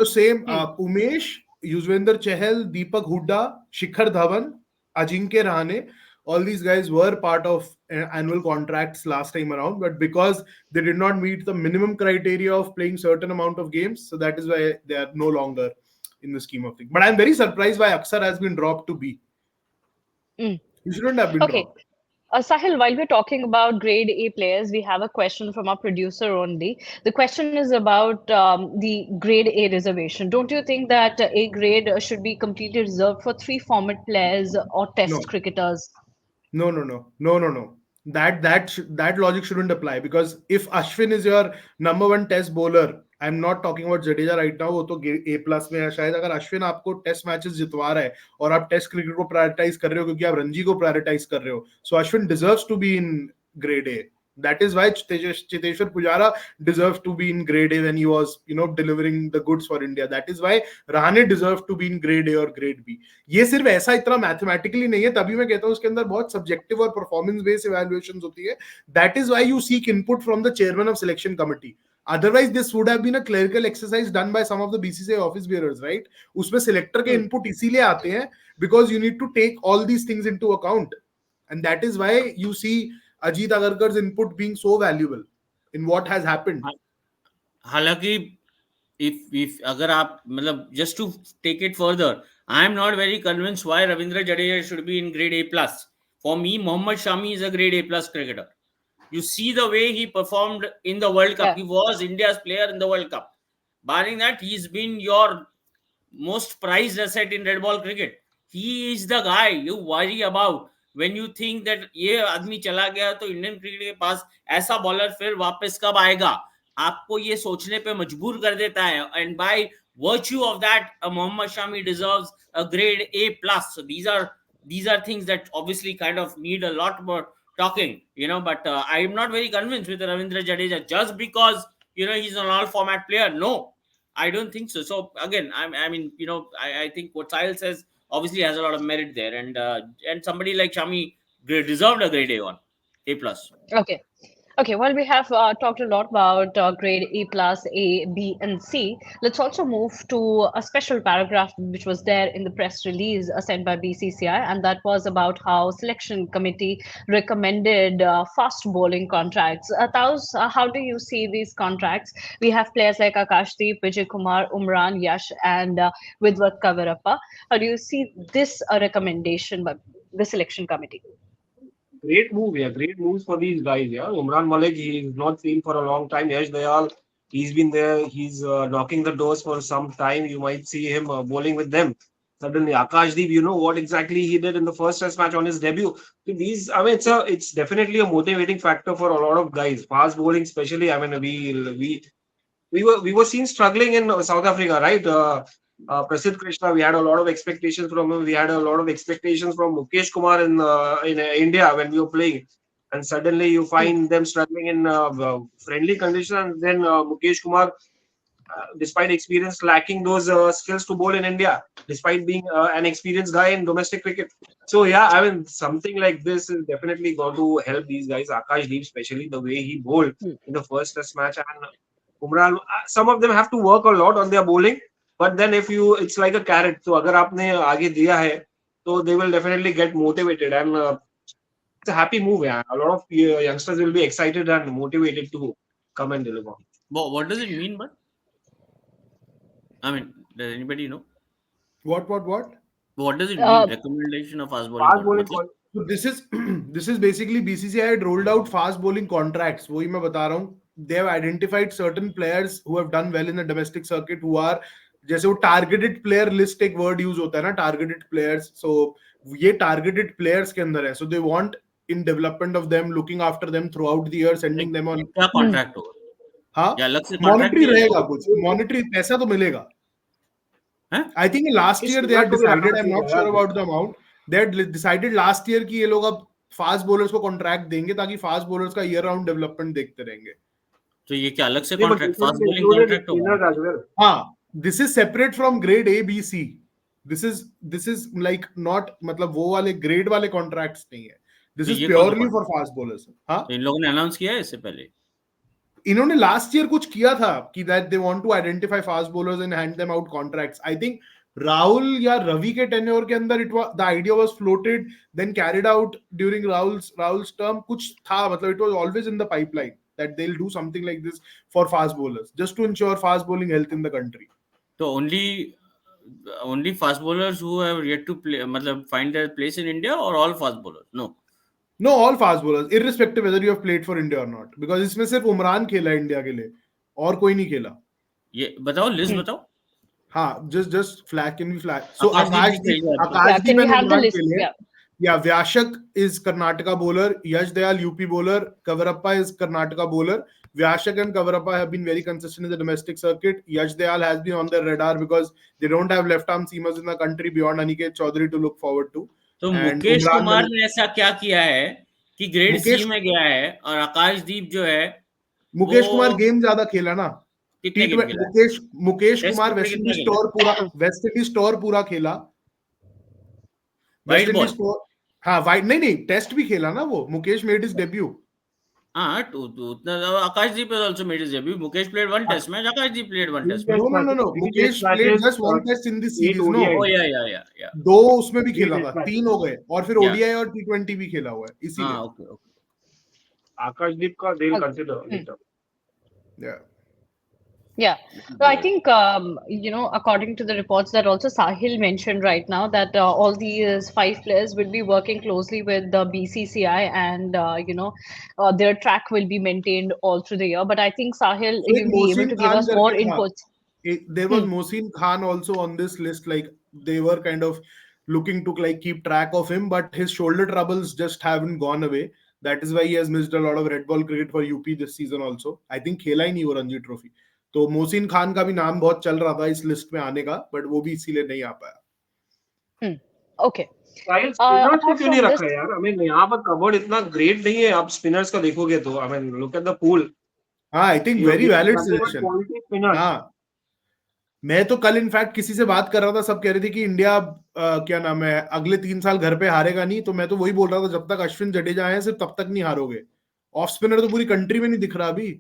Same. Umesh, Yuzvendra Chahal, Deepak Hooda, Shikhar Dhawan, Ajinkya Rahane, all these guys were part of annual contracts last time around, but because they did not meet the minimum criteria of playing certain amount of games, so that is why they are no longer in the scheme of things. But I'm very surprised why Aksar has been dropped to B. Mm. He shouldn't have been Okay. dropped. Sahil, while we're talking about grade A players, we have a question from our producer only. The question is about the grade A reservation. Don't you think that A grade should be completely reserved for three format players or No. test cricketers? No. That logic shouldn't apply, because if Ashwin is your number one test bowler, I'm not talking about Jadeja right now, वो तो A plus में है शायद. अगर अश्विन आपको test matches जितवा रहा है और आप टेस्ट क्रिकेट को प्रायोरिटाइज कर रहे हो क्योंकि आप रणजी को प्रायोरिटाइज कर रहे हो, so Ashwin deserves to be in grade A. That is why Cheteshwar Pujara deserves to be in grade A when he was, delivering the goods for India. That is why Rahane deserves to be in grade A or grade B. ये सिर्फ ऐसा इतना mathematically नहीं है, तभी मैं कहता हूँ उसके अंदर बहुत सब्जेक्टिव और परफॉर्मेंस बेस्ड इवैल्यूएशंस होती है. That is why you seek input from the chairman of selection committee. Otherwise, this would have been a clerical exercise done by some of the BCCI office bearers, right? उसमें selector के input इसीलिए आते हैं because you need to take all these things into account, and that is why you see Ajit Agarkar's input being so valuable in what has happened. हालांकि if अगर आप मतलब just to take it further, I am not very convinced why Ravindra Jadeja should be in grade A plus. For me, Mohammad Shami is a grade A plus cricketer. You see the way he performed in the World Cup. Yeah. He was India's player in the World Cup. Barring that, he's been your most prized asset in red ball cricket. He is the guy you worry about when you think that ये आदमी चला गया तो Indian cricket के पास ऐसा bowler फिर वापस कब आएगा, आपको ये सोचने पे मजबूर कर देता है. And by virtue of that, Mohammad Shami deserves a grade A plus. So these are things that obviously kind of need a lot more talking, but I'm not very convinced with Ravindra Jadeja just because he's an all format player. No, I don't think so. So again, I think what Sahil says obviously has a lot of merit there, and somebody like Shami deserved a grade A1, A plus. Okay, well, we have talked a lot about grade A plus, A, B, and C. Let's also move to a special paragraph which was there in the press release sent by BCCI, and that was about how selection committee recommended fast bowling contracts. Taus, how do you see these contracts? We have players like Akashdeep, Vijay Kumar, Umran, Yash, and Vidwat Kavirappa. How do you see this recommendation by the selection committee? Great move, yeah. Great moves for these guys, yeah. Umran Malik, he's not seen for a long time. Yash Dayal, he's been there. He's knocking the doors for some time. You might see him bowling with them. Suddenly, Akashdeep, you know what exactly he did in the first test match on his debut. So these, I mean, it's definitely a motivating factor for a lot of guys. Fast bowling, especially. I mean, we were seen struggling in South Africa, right? Prasidh Krishna, we had a lot of expectations from him. We had a lot of expectations from Mukesh Kumar in India when we were playing. And suddenly you find them struggling in friendly conditions. And then Mukesh Kumar despite experience lacking those skills to bowl in India, despite being an experienced guy in domestic cricket. So yeah, I mean something like this is definitely going to help these guys. Akash Deep, especially the way he bowled in the first Test match, and Umrah. Some of them have to work a lot on their bowling, but then if you, it's like a carrot. So अगर आपने आगे दिया है, so they will definitely get motivated, and it's a happy move. Yeah, a lot of youngsters will be excited and motivated to come and deliver. What does it mean? But I mean, does anybody know? What? What does it Uh, mean? Recommendation of fast bowling. Fast bowling. So this is this is basically BCCI had rolled out fast bowling contracts. वही मैं बता रहा हूँ. They have identified certain players who have done well in the domestic circuit who are, जैसे वो targeted player list एक word use होता है ना, targeted players. So ये targeted players के अंदर है. So they want in development of them, looking after them throughout the year, sending them on. क्या contract होगा? हाँ, या अलग से contract monetary भी है? रहेगा कुछ. Monetary पैसा तो मिलेगा. हैं? I think last year they had इसमें तो भी decided. रखना I'm not चाहिए sure about the amount. They had decided last year कि ये लोग अब फास्ट बॉलर्स को कॉन्ट्रैक्ट देंगे ताकि फास्ट बॉलर्स का ईयर राउंड डेवलपमेंट देखते रहेंगे. तो ये क्या अलग से Yeah, but contract, this fast is bowling included contract होगा? spinners as well. हाँ, this is separate from grade A, B, C. This is like not, मतलब वो वाले ग्रेड वाले कॉन्ट्रैक्ट्स नहीं है. This तो is ये कौन purely सा for fast bowlers. हाँ, तो इन लोगों ने अनाउंस किया है इससे पहले? इन्होंने लास्ट ईयर कुछ किया था कि that they want to identify fast bowlers and hand them out contracts. I think Rahul या रवि के टेन्योर के अंदर it was, the idea was floated, then carried out during Rahul's term. कुछ था, मतलब it was always in the pipeline that they'll do something like this for fast bowlers just to ensure fast bowling health in the country. तो only fast bowlers who have yet to play, मतलब find their place in India, or all fast bowlers? No, all fast bowlers, irrespective whether you have played for India or not, because इसमें सिर्फ उमरान खेला है India के लिए और कोई नहीं खेला. ये बताओ, लिस्ट बताओ. हाँ, just flag, can we flag? So Akashdeep can we and have the Umran list? खेले. Yeah. Yeah, Vyashak is Karnataka bowler. Yash Dayal UP bowler. Kavarappa is Karnataka bowler. Vyashak and Kavarappa have been very consistent in the domestic circuit. Yash Dayal has been on their radar because they don't have left arm seamers in the country beyond Aniket Chaudhary to look forward to. तो And Mukesh Umran Kumar Malik- ने ऐसा क्या किया है कि grade Mukesh- सी में गया है, और आकाशदीप जो है मुकेश वो कुमार गेम ज्यादा खेला ना. कितने गेम खेला है? मुकेश टेस्ट कुमार में वेस्ट कितना इंडीज खेला? टूर पूरा खेला. White ball. हाँ, वाइट नहीं, टेस्ट भी खेला ना वो. Mukesh made his debut. हाँ, तो उतना आकाशदीप has also made his debut. Mukesh played one test match. Akashdeep played one test match. No. Mukesh played just one test in the series. No. Oh yeah. 2 उसमें भी खेला था. 3 हो गए और फिर Yeah. ODI और T20 भी खेला हुआ है इसीलिए. हाँ, okay. Akashdeep ka they'll Okay. consider later. Yeah. Yeah. So I think, according to the reports that also Sahil mentioned right now, that all these 5 players will be working closely with the BCCI, and, their track will be maintained all through the year. But I think, Sahil, एक you'll be able Mohsin to give Khan us more करके था. inputs. There was Mohsin Khan also on this list. Like they were kind of looking to like keep track of him, but his shoulder troubles just haven't gone away. That is why he has missed a lot of red ball cricket for UP this season also. I think खेला ही नहीं वो Ranji trophy. तो मोहसिन खान का भी नाम बहुत चल रहा था इस लिस्ट में आने का, बट वो भी इसीलिए नहीं आ पाया. Okay. Sahil, spinners को apart क्यों नहीं from रखा this- यार? I mean यहाँ पर कबर्ड इतना ग्रेट नहीं है. आप स्पिनर्स का देखोगे तो I mean look at the pool. हाँ, I think very valid suggestion. Quality spinners. हाँ, मैं तो कल इनफैक्ट किसी से बात कर रहा था, सब कह रहे थे कि इंडिया क्या नाम है अगले 3 साल घर पे हारेगा नहीं. तो मैं तो वही बोल रहा था, जब तक अश्विन जडेजा आए सिर्फ तब तक नहीं हारोगे. ऑफ स्पिनर तो पूरी कंट्री में नहीं दिख रहा अभी.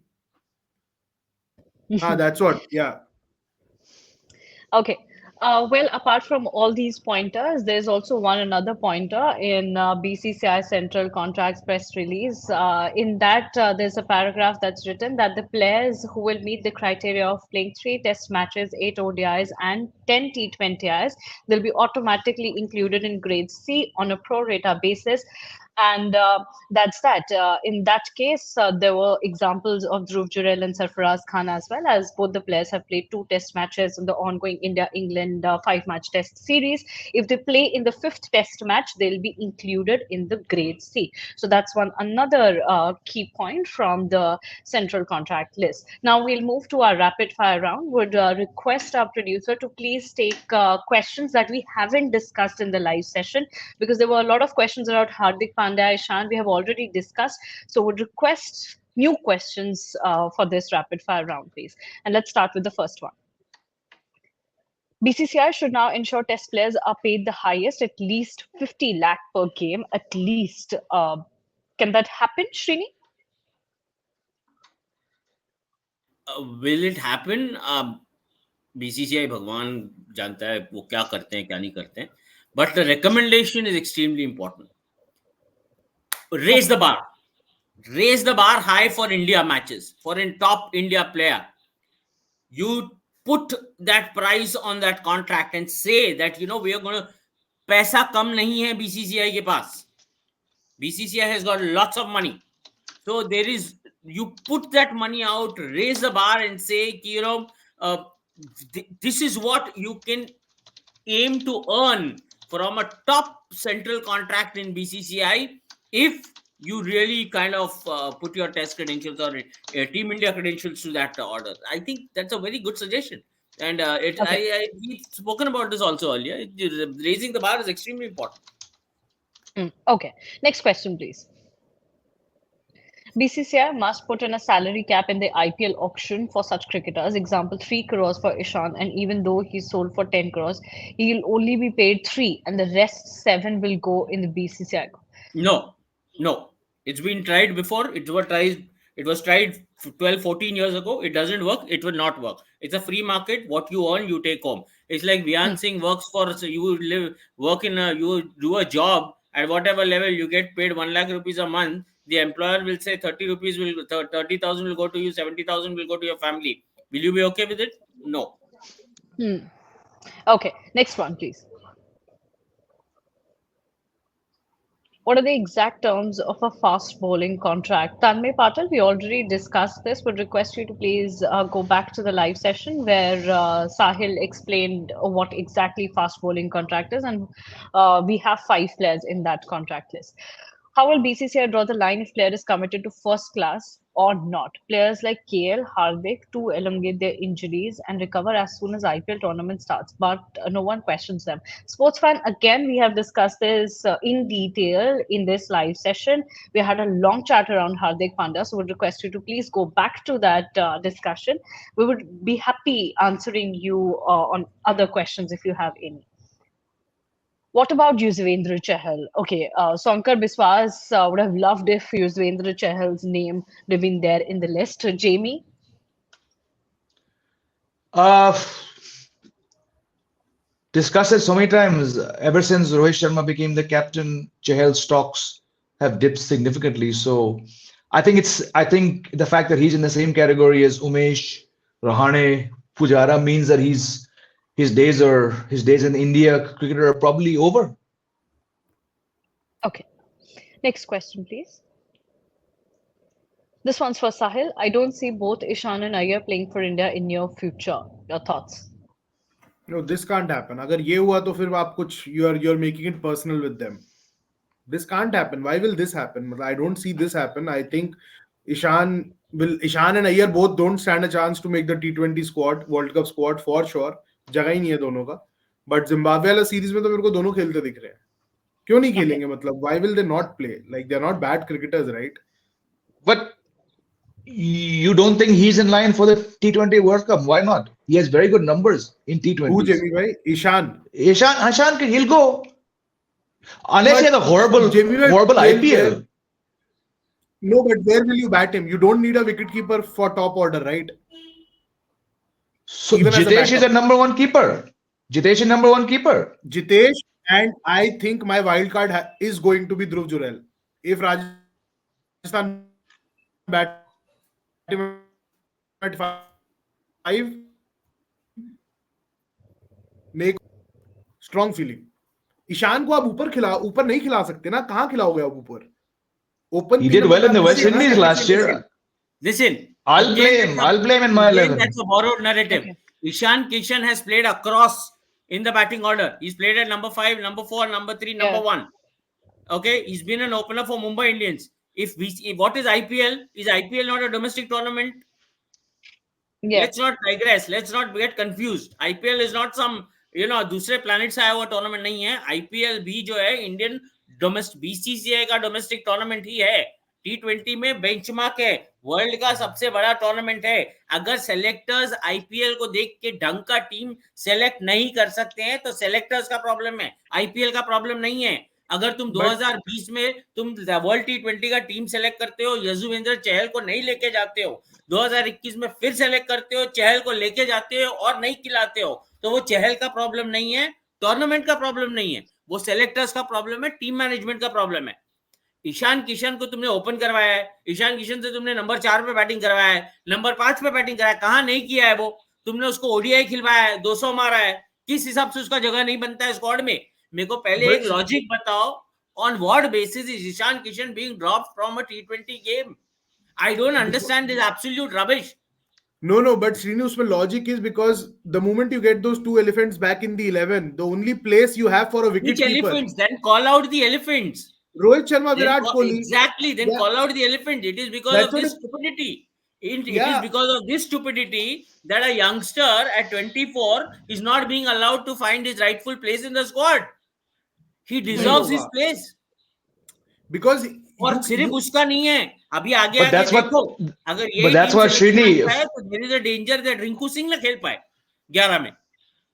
हाँ, that's what. Yeah. Okay. Well, apart from all these pointers, there's also one another pointer in BCCI Central Contracts press release. In that, there's a paragraph that's written that the players who will meet the criteria of playing 3 test matches, 8 ODIs, and 10 T20Is, they'll be automatically included in grade C on a pro rata basis. And that's that. In that case, there were examples of Dhruv Jurel and Sarfaraz Khan as well, as both the players have played 2 test matches in the ongoing India-England 5-match test series. If they play in the 5th test match, they'll be included in the grade C. So that's another key point from the central contract list. Now we'll move to our rapid fire round. Would request our producer to please take questions that we haven't discussed in the live session, because there were a lot of questions about Hardik Pandya, Ishan, we have already discussed. So would request new questions for this rapid fire round, please. And let's start with the first one. BCCI should now ensure test players are paid the highest, at least 50 lakh per game, at least. Can that happen, Srini? Will it happen? BCCI भगवान जानता है वो क्या करते हैं क्या नहीं करते हैं, but the recommendation is extremely important. Raise the bar high for India matches, for a top India player. You put that price on that contract and say that, we are going to, पैसा कम नहीं है BCCI के पास. BCCI has got lots of money. So you put that money out, raise the bar and say, this is what you can aim to earn from a top central contract in BCCI if you really kind of put your test credentials or Team India credentials to that order. I think that's a very good suggestion. And we've spoken about this also earlier. Raising the bar is extremely important. Okay. Next question, please. BCCI must put in a salary cap in the IPL auction for such cricketers. Example, 3 crores for Ishan, and even though he's sold for 10 crores, he'll only be paid 3, and the rest 7 will go in the BCCI. No. It's been tried before. It was tried 12, 14 years ago. It doesn't work. It will not work. It's a free market. What you earn, you take home. It's like Vian Singh works for, so you do a job at whatever level, you get paid 1 lakh rupees a month. The employer will say 30,000 will go to you, 70,000 will go to your family. Will you be okay with it? No. Okay, next one, please. What are the exact terms of a fast bowling contract? Tanmay Patel, we already discussed this. Would request you to please go back to the live session where Sahil explained what exactly fast bowling contract is, and we have 5 players in that contract list. How will BCCI draw the line if player is committed to first class or not? Players like KL, Hardik to elongate their injuries and recover as soon as IPL tournament starts, but no one questions them. Sports fan, again, we have discussed this in detail in this live session. We had a long chat around Hardik Pandya, so would request you to please go back to that discussion. We would be happy answering you on other questions if you have any. What about Yuzvendra Chahal? Okay, Sankar Biswas would have loved if Yuzvendra Chahal's name would have been there in the list. Jamie? Discussed it so many times. Ever since Rohit Sharma became the captain, Chahal's stocks have dipped significantly. So I think the fact that he's in the same category as Umesh, Rahane, Pujara means that his days in India cricketer are probably over. Okay. Next question, please. This one's for Sahil. I don't see both Ishan and Iyer playing for India in near future. Your thoughts? No, this can't happen. Agar ye hua to fir aap kuch you're making it personal with them. This can't happen. Why will this happen? I don't see this happen. I think Ishan and Iyer both don't stand a chance to make the T20 squad, World Cup squad for sure. जगह ही नहीं है दोनों का. But Zimbabwe वाला series में तो मेरे को दोनों खेलते दिख रहे हैं. क्यों नहीं खेलेंगे? मतलब why will they not play? Like they're not bad cricketers, right? But you don't think he's in line for the T20 World Cup? Why not? He has very good numbers in T20. Who, Jamie bhai? Ishan, he'll go. Unless he has a horrible IPL. No, but where will you bat him? You don't need a wicketkeeper for top order, right? So Jitesh is a number one keeper. Jitesh, and I think my wild card is going to be Dhruv Jurel. If Rajasthan bat him at 5, make strong feeling. Ishan को आप ऊपर नहीं खिला सकते ना. कहाँ खिलाओगे आप ऊपर? Open. He did well in the West Indies last year. Listen, I'll blame in my 11. That's a borrowed narrative. Okay. Ishan Kishan has played across in the batting order. He's played at number 5, number 4, number 3, number 1. Okay, he's been an opener for Mumbai Indians. What is IPL? Is IPL not a domestic tournament? Yeah. Let's not digress. Let's not get confused. IPL is not some दूसरे planet से आया हुआ tournament नहीं है. IPL भी जो है Indian domestic BCCI का domestic tournament ही है. T20 में बेंचमार्क है, वर्ल्ड का सबसे बड़ा टूर्नामेंट है. अगर सेलेक्टर्स आईपीएल को देख के ढंग का टीम सेलेक्ट नहीं कर सकते हैं तो सेलेक्टर्स का प्रॉब्लम है, आईपीएल का प्रॉब्लम नहीं है. अगर तुम 2020 में तुम वर्ल्ड T20 का टीम सेलेक्ट करते हो, यजुवेंद्र चहल को नहीं लेके जाते हो, 2021 में फिर सेलेक्ट करते हो, चहल को लेके जाते हो और नहीं खिलाते हो, तो वो चहल का प्रॉब्लम नहीं है, टूर्नामेंट का प्रॉब्लम नहीं है, वो सेलेक्टर्स का प्रॉब्लम है, टीम मैनेजमेंट का प्रॉब्लम है. ईशान किशन को तुमने ओपन करवाया है, ईशान किशन से तुमने नंबर 4 पे बैटिंग करवाया है, नंबर 5 पे बैटिंग कराया, कहां नहीं किया है वो? तुमने उसको ओडीआई खिलवाया है, 200 मारा है, किस हिसाब से उसका जगह नहीं बनता है स्क्वाड में? मेरे को पहले एक लॉजिक बताओ, on what basis is Ishan Kishan being dropped from a T20 game? I don't understand this absolute rubbish. No, but Srini, usme logic is because the moment you get those two elephants back in the 11, the only place you have for a wicket Which keeper. elephants? Then call out the elephants. Rohit Sharma, Then Virat Kohli. Exactly. Then Yeah. call out the elephant. It is because That's of what this it- stupidity. It Yeah. is because of this stupidity that a youngster at 24 is not being allowed to find his rightful place in the squad. He deserves his place. Because और सिर्फ उसका नहीं है, अभी आगे But आगे that's what- देखो, अगर but यही that's team what selection Srini- होता है तो there is a danger that Rinku Singh ना खेल पाए 11 में.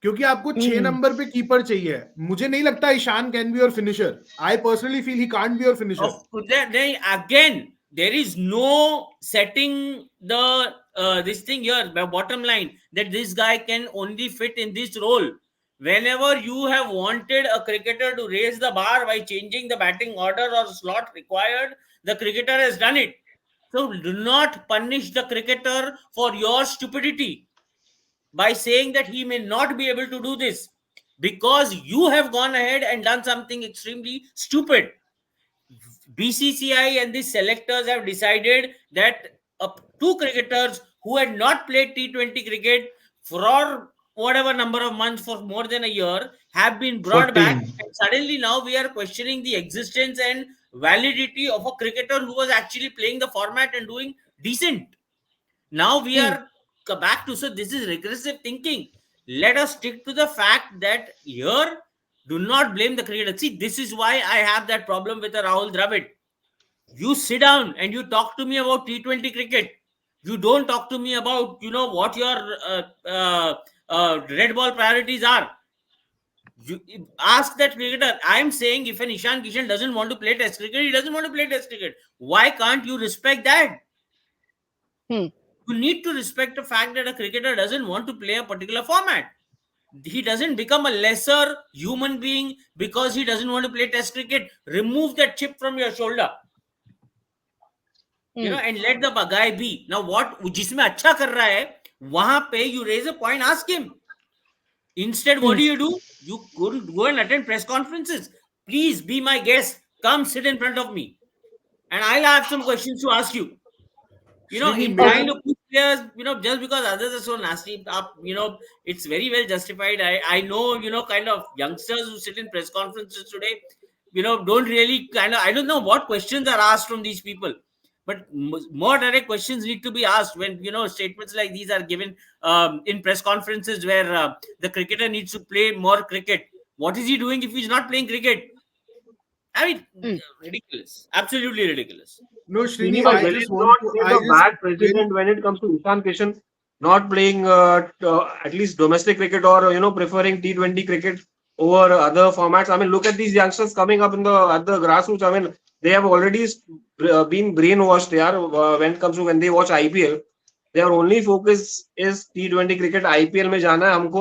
क्योंकि आपको 6 नंबर पे कीपर चाहिए. मुझे नहीं लगता Ishan can be your finisher. I personally feel he can't be your finisher. Again, there is no setting the this thing here, the bottom line, that this guy can only fit in this role. Whenever you have wanted a cricketer to raise the bar by changing the batting order or slot required, the cricketer has done it. So do not punish the cricketer for your stupidity by saying that he may not be able to do this because you have gone ahead and done something extremely stupid. BCCI and the selectors have decided that two cricketers who had not played T20 cricket for whatever number of months, for more than a year, have been brought 14. back, and suddenly now we are questioning the existence and validity of a cricketer who was actually playing the format and doing decent. Now we are back to, so this is regressive thinking. Let us stick to the fact that here, do not blame the cricketer. See, this is why I have that problem with Rahul Dravid. You sit down and you talk to me about T20 cricket. You don't talk to me about, what your red ball priorities are. You ask that cricketer. I'm saying if an Ishan Kishan doesn't want to play Test cricket, he doesn't want to play Test cricket. Why can't you respect that? You need to respect the fact that a cricketer doesn't want to play a particular format. He doesn't become a lesser human being because he doesn't want to play Test cricket. Remove that chip from your shoulder. And let the guy be. Now what जिसमें अच्छा कर रहा है वहां पे you raise a point, ask him. Instead, what do? You go and attend press conferences. Please be my guest. Come sit in front of me, and I'll have some questions to ask you. In trying to push players, just because others are so nasty, it's very well justified. I know, kind of youngsters who sit in press conferences today, don't really I don't know what questions are asked from these people. But more direct questions need to be asked when, statements like these are given in press conferences where the cricketer needs to play more cricket. What is he doing if he's not playing cricket? I mean, ridiculous. Absolutely ridiculous. No, Srini, But I will just it want not to. make I a just bad precedent when it comes to Ishan Kishan not playing at least domestic cricket or preferring T20 cricket over other formats? I mean, look at these youngsters coming up at the grassroots. I mean, they have already been brainwashed. When it comes to when they watch IPL, their only focus is T20 cricket. IPL में जाना है हमको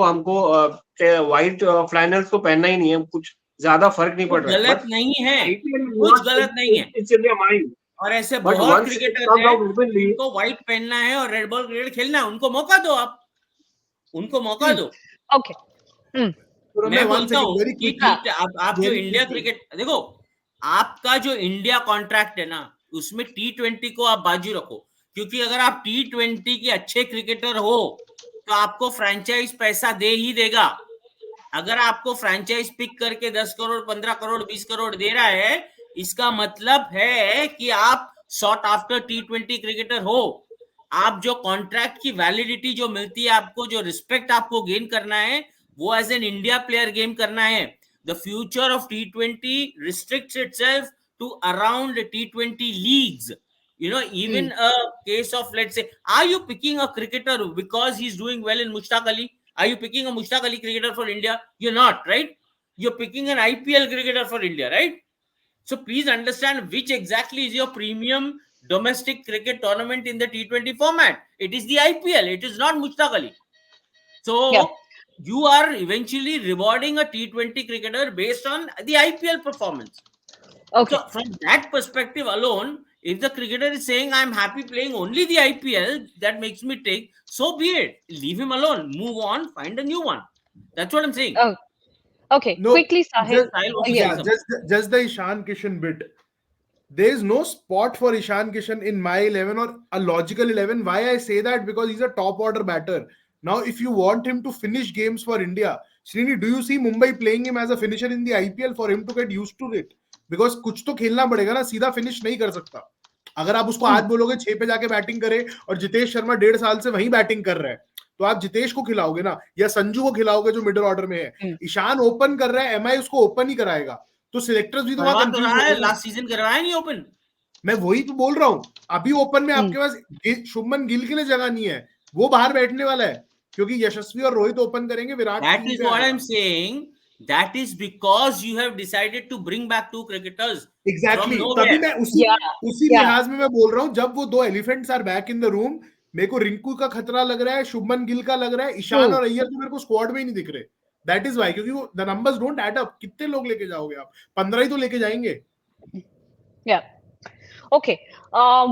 white flannels तो पहनना ही नहीं है, कुछ ज्यादा फर्क नहीं पड़ रहा है. गलत नहीं है, IPL कुछ गलत नहीं है. It's in their mind. और ऐसे But बहुत once it क्रिकेटर्स comes हैं out openly, उनको व्हाइट पहनना है और रेड बॉल क्रिकेट खेलना है, उनको मौका दो. आप उनको मौका दो. Okay. मैं बोलता हूँ very कि quickly. ठीक है, आप जो इंडिया क्रिकेट देखो, आपका जो इंडिया कॉन्ट्रैक्ट है ना, उसमें T20 को आप बाजू रखो, क्योंकि अगर आप T20 के अच्छे क्रिकेटर हो तो आपको फ्रेंचाइज पैसा दे ही देगा. अगर आपको फ्रेंचाइज पिक करके 10 करोड़ 15 करोड़ 20 करोड़ दे रहा है, इसका मतलब है कि आप सॉट आफ्टर T20 क्रिकेटर हो. आप जो कॉन्ट्रैक्ट की वैलिडिटी जो मिलती है आपको, जो रिस्पेक्ट आपको गेन करना है, वो as an India player gain करना है. The future of T20 restricts itself to around T20 leagues. Even a case of, let's say, are you picking a cricketer because he's doing well in Mushtaq Ali? Are you picking a Mushtaq Ali cricketer for India? You're not, right? You're picking an IPL cricketer for India, right? So please understand which exactly is your premium domestic cricket tournament in the T20 format. It is the IPL. It is not Mushtaq Ali. Yeah. So you are eventually rewarding a T20 cricketer based on the IPL performance. Okay. So from that perspective alone, if the cricketer is saying I'm happy playing only the IPL, that makes me take, so be it. Leave him alone. Move on. Find a new one. That's what I'm saying. Oh, okay. No, Quickly, Sahil. Sahil wants to Yeah. say something. just the Ishan Kishan bit. There is no spot for Ishan Kishan in my 11 or a logical 11. Why I say that? Because he's a top order batter. Now, if you want him to finish games for India, Srini, do you see Mumbai playing him as a finisher in the IPL for him to get used to it? Because कुछ तो खेलना पड़ेगा ना, सीधा finish नहीं कर सकता. अगर आप उसको आज बोलोगे 6 पे जाके बैटिंग करे और जितेश शर्मा 1.5 साल से वहीं बैटिंग कर रहा है, तो आप जितेश को खिलाओगे ना, या संजू को खिलाओगे जो मिडिल ऑर्डर में है. ईशान ओपन कर रहा है, एमआई उसको ओपन ही कराएगा, तो सिलेक्टर्स भी तो वहां कंफ्यूज हो रहे हैं. लास्ट सीजन करवाया नहीं ओपन. मैं वही तो बोल रहा हूँ. अभी ओपन में आपके पास शुभमन गिल के लिए जगह नहीं है, वो बाहर बैठने वाला है, क्योंकि यशस्वी और रोहित ओपन करेंगे. Virat That is what I'm saying. That is because you have decided to bring back 2 cricketers. Exactly. from nowhere. तभी मैं उसी लिहाज में मैं बोल रहा हूँ, जब वो 2 elephants are back in the room, मेरे को रिंकू का खतरा लग रहा है, शुभमन गिल का लग रहा है, ईशान और अय्यर तो मेरे को स्क्वाड में ही नहीं दिख रहे. दैट इज व्हाई, क्योंकि the numbers don't add up. कितने लोग लेके जाओगे आप? 15 ही तो लेके जाएंगे. Yeah. Okay.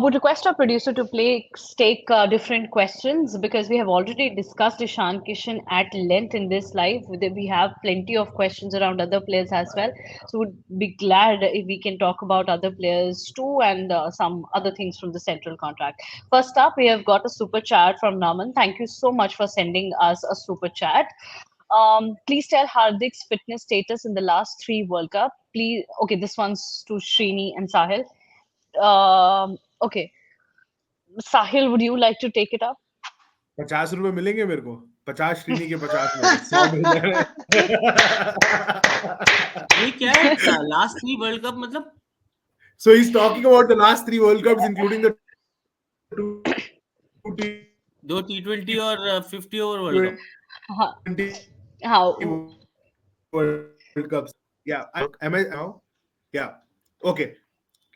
Would request our producer to take different questions, because we have already discussed Ishan Kishan at length in this live. We have plenty of questions around other players as well. So would be glad if we can talk about other players too, and some other things from the central contract. First up, we have got a super chat from Naman. Thank you so much for sending us a super chat. Please tell Hardik's fitness status in the last 3 World Cup. Please. Okay, this one's to Srini and Sahil. Okay, Sahil, would you like to take it up? 50 रुपए मिलेंगे मेरे को. 50 श्रीनी के 50 में 100 मिल जाए. ये क्या है? लास्ट 3 वर्ल्ड कप मतलब? So he's talking about the last 3 World Cups, including the 2 T20 और 50 over world cup. How? World Cups. Yeah. Am I now? Yeah. Okay.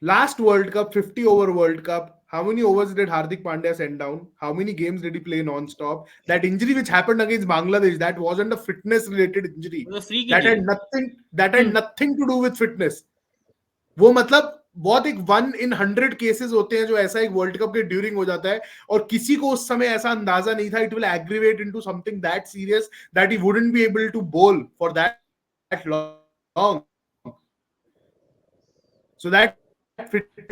Last World Cup, 50 over World Cup. How many overs did Hardik Pandya send down? How many games did he play non-stop? That injury which happened against Bangladesh, that wasn't a fitness-related injury. That had nothing to do with fitness. वो मतलब बहुत एक 1 in 100 cases होते हैं जो ऐसा एक world cup के ड्यूरिंग हो जाता है, और किसी को उस समय ऐसा अंदाजा नहीं था it will aggravate into something that serious that he wouldn't be able to bowl for that long. So that fit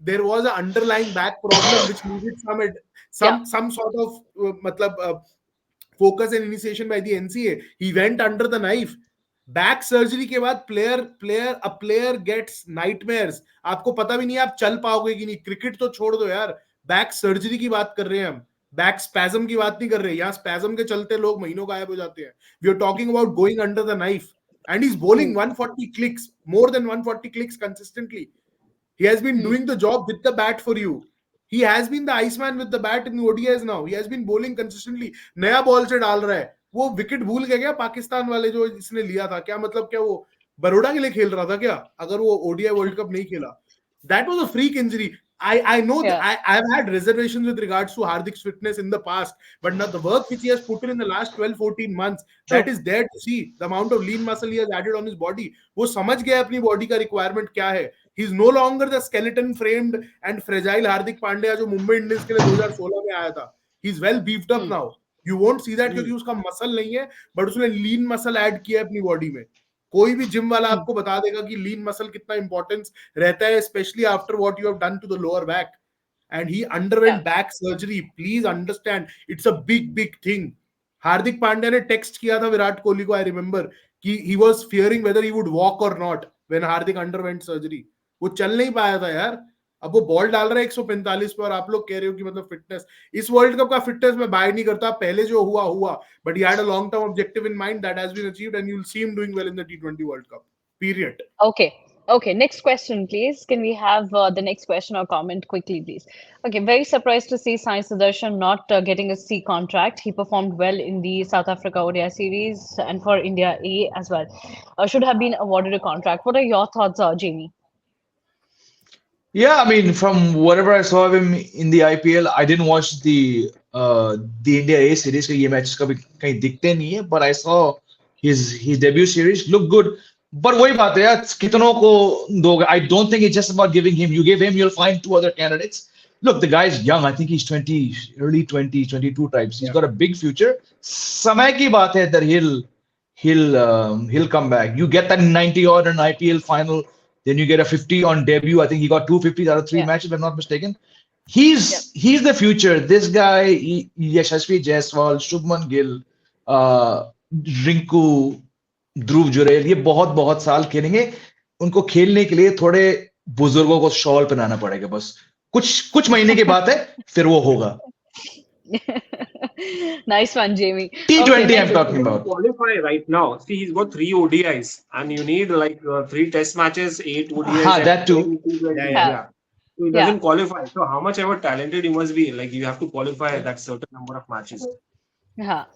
there was an underlying back problem which needed some sort of focus and initiation by the NCA. He went under the knife. Back surgery के बाद player gets nightmares. आपको पता भी नहीं आप चल पाओगे कि नहीं. क्रिकेट तो छोड़ दो यार, बैक सर्जरी की बात कर रहे हैं हम, बैक स्पैज्म की बात नहीं कर रहे. यहाँ स्पैज्म के चलते लोग महीनों गायब हो जाते हैं. We are talking about going under the knife, and he's bowling 140 clicks, more than 140 clicks consistently. He has been doing the job with the bat for you. He has been the Iceman with the bat in the ODIs now. He has been bowling consistently. नया ball से डाल रहा है. वो wicket भूल गया क्या पाकिस्तान वाले जो इसने लिया था? क्या मतलब, क्या वो बड़ौदा के लिए खेल रहा था क्या अगर वो ओडीआई वर्ल्ड कप नहीं खेला? That was a freak injury. I know that I've had reservations with regards to Hardik's fitness in the past, but now the work which he has put in the last 12-14 months, that is there to see. The amount of lean muscle he has added on his body, वो समझ गया अपनी body का requirement क्या है. He is no longer the skeleton framed and fragile Hardik Pandya जो Mumbai Indians के लिए 2016 में आया था. He is well beefed up now. You won't see that क्योंकि उसका मसल नहीं है, बट उसने लीन मसल ऐड किया अपनी बॉडी में. कोई भी जिम वाला आपको बता देगा कि लीन मसल कितना इंपॉर्टेंस रहता है, specially after what you have done to the lower back. And he underwent back surgery. Please understand, it's a big thing. Hardik Pandya ने टेक्स्ट किया था विराट कोहली को, आई रिमेंबर, कि he was fearing whether he would walk और not when Hardik underwent surgery. वो चल नहीं पाया था यार. अब वो बॉल डाल रहा है 145 पे और आप लोग कह रहे हो कि मतलब फिटनेस. इस वर्ल्ड कप का फिटनेस मैं बाय नहीं करता. पहले जो हुआ, but he had a long term objective in mind that has been achieved and you will see him doing well in the T20 world cup. Period. Okay. Okay, next question, please. Can we have the next question or comment quickly, please? Okay, very surprised to see Sai Sudarshan not getting a C contract. He performed well in the South Africa ODI series and for India A as well. Should have been awarded a contract. What are your thoughts, Jamie? Yeah, I mean, from whatever I saw of him in the IPL, I didn't watch the India A series. कि ये matches कभी कहीं दिखते नहीं है, but I saw his debut series look good. But वही बात है यार, कितनों को दोगे? I don't think it's just about giving him. You give him, you'll find two other candidates. Look, the guy's young. I think he's 20, early 20s, 22 types. He's got a big future. समय की बात है that he'll come back. You get that 90 odd in IPL final. Then you get a 50 on debut. I think he got 250 out of three matches, if I'm not mistaken. He's the future. This guy, Yashasvi Jaiswal, Shubman Gill, Rinku, ध्रुव जुरेल, ये बहुत बहुत साल खेलेंगे. उनको खेलने के लिए थोड़े बुजुर्गों को शॉल पहनाना पड़ेगा. बस कुछ महीने की बात है, फिर वो होगा. Nice one, Jamie. T20 Okay, I'm talking about. Qualify right now. See, he's got 3 ODIs, and you need like 3 Test matches, 8 ODIs. That too. Yeah. So he doesn't qualify. So how much ever talented he must be, like you have to qualify that certain number of matches. हाँ,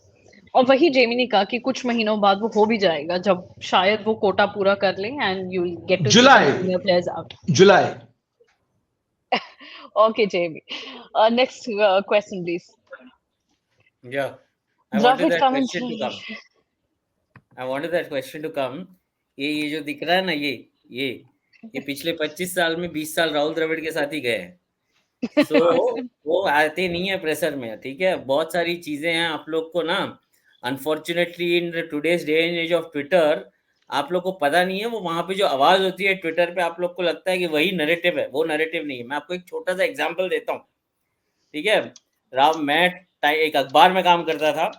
और वही Jamie ने कहा कि कुछ महीनों बाद वो हो भी जाएगा जब शायद वो कोटा पूरा कर ले and you'll get to see some senior players out. July. Okay, Jamie. Next question, please. Yeah, I wanted Dravid that coming question to through. come. I wanted that question to come. ये जो दिख रहा है ना, ये पिछले 25 साल में 20 साल राहुल द्रविड़ के साथ ही गए हैं. So वो आते नहीं है प्रेशर में. ठीक है, बहुत सारी चीजें हैं आप लोग को ना. Unfortunately in today's day and age of Twitter, आप लोग को पता नहीं है वो वहां पे जो आवाज होती है ट्विटर पे, आप लोग को लगता है कि वही नैरेटिव है. वो नैरेटिव नहीं है. मैं आपको एक छोटा सा एग्जांपल देता हूँ. ठीक है, मैं एक अखबार में काम करता था.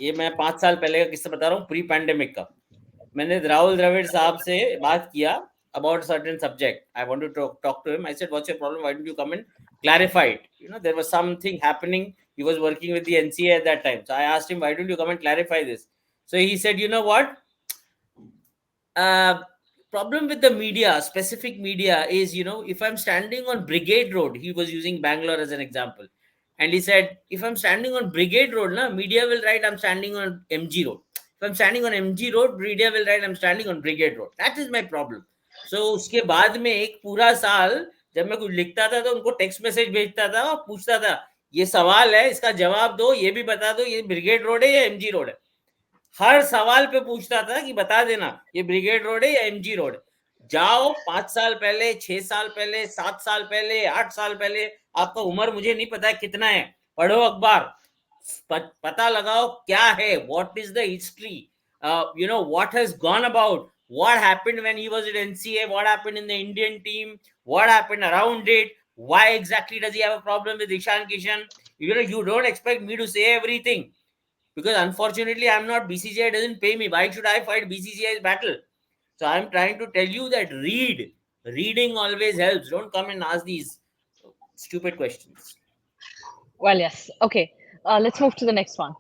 ये मैं 5 साल पहले का किस्सा बता रहा हूँ, प्री पैंडेमिक का. मैंने राहुल द्रविड़ साहब से बात किया about certain subject. I wanted to talk to him. I said, what's your problem? Why didn't you come and clarify it? You know, there was something happening. He was working with the NCA at that time. So I asked him, why don't you come and clarify this? So he said, you know what? Problem with the media, specific media is, you know, if I'm standing on Brigade Road, he was using Bangalore as an example. And he said, if I'm standing on Brigade Road, media will write I'm standing on MG Road. If I'm standing on MG Road, media will write I'm standing on Brigade Road. That is my problem. So उसके बाद में एक पूरा साल जब मैं कुछ लिखता था तो उनको टेक्स्ट मैसेज भेजता था और पूछता था, ये सवाल है, इसका जवाब दो, ये भी बता दो, ये ब्रिगेड रोड है या एमजी रोड है. हर सवाल पे पूछता था कि बता देना ये ब्रिगेड रोड है या एमजी रोड है. जाओ 5 साल पहले, 6 साल पहले, 7 साल पहले, 8 साल पहले, आपका उम्र मुझे नहीं पता है कितना है, पढ़ो अखबार, पता लगाओ क्या है, what is the history, you know, what has gone about, what happened when he was at NCA, what happened in the Indian team, what happened around it, why exactly does he have a problem with Ishan Kishan. You know, you don't expect me to say everything because unfortunately I'm not, BCCI doesn't pay me. Why should I fight BCCI's battle? So I'm trying to tell you that reading always helps. Don't come and ask these stupid questions. Well, yes. Okay, let's move to the next one.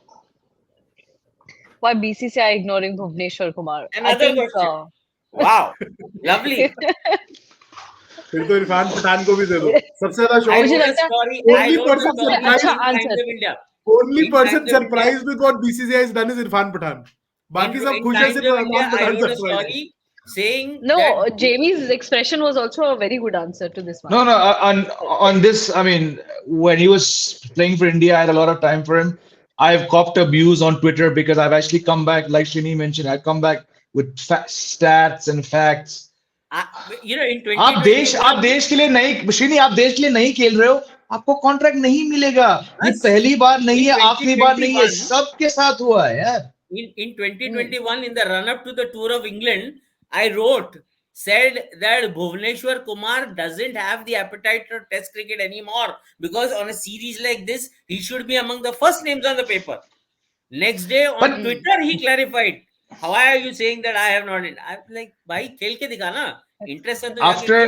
Why BCCI ignoring Bhuvneshwar Kumar? Another question. Wow, lovely. फिर तो इरफान पठान को भी दे दो. सबसे ज्यादा only person surprised with what BCCI has done is Irfan Pathan. बाकी सब खुश है, सिर्फ Irfan Pathan surprised. Saying no, Jamie's expression was also a very good answer to this one. No, on this, I mean, when he was playing for India, I had a lot of time for him. I've copped abuse on Twitter because I've actually come back, like Shrini mentioned, I've come back with stats and facts. You know, in 2020, आप देश के लिए नहीं, श्रीनी, आप देश के लिए नहीं खेल रहे हो, आपको कॉन्ट्रैक्ट नहीं मिलेगा. ये पहली बार नहीं है, आखिरी बार नहीं है, सबके साथ हुआ है यार. In 2021, in the run-up to the Tour of England, I said that Bhuvneshwar Kumar doesn't have the appetite for Test cricket anymore because on a series like this, he should be among the first names on the paper. Next day on Twitter, he clarified. Why are you saying that I have not? I'm like, bhai, khel ke dikha na. Interest है तो जाके खेल। After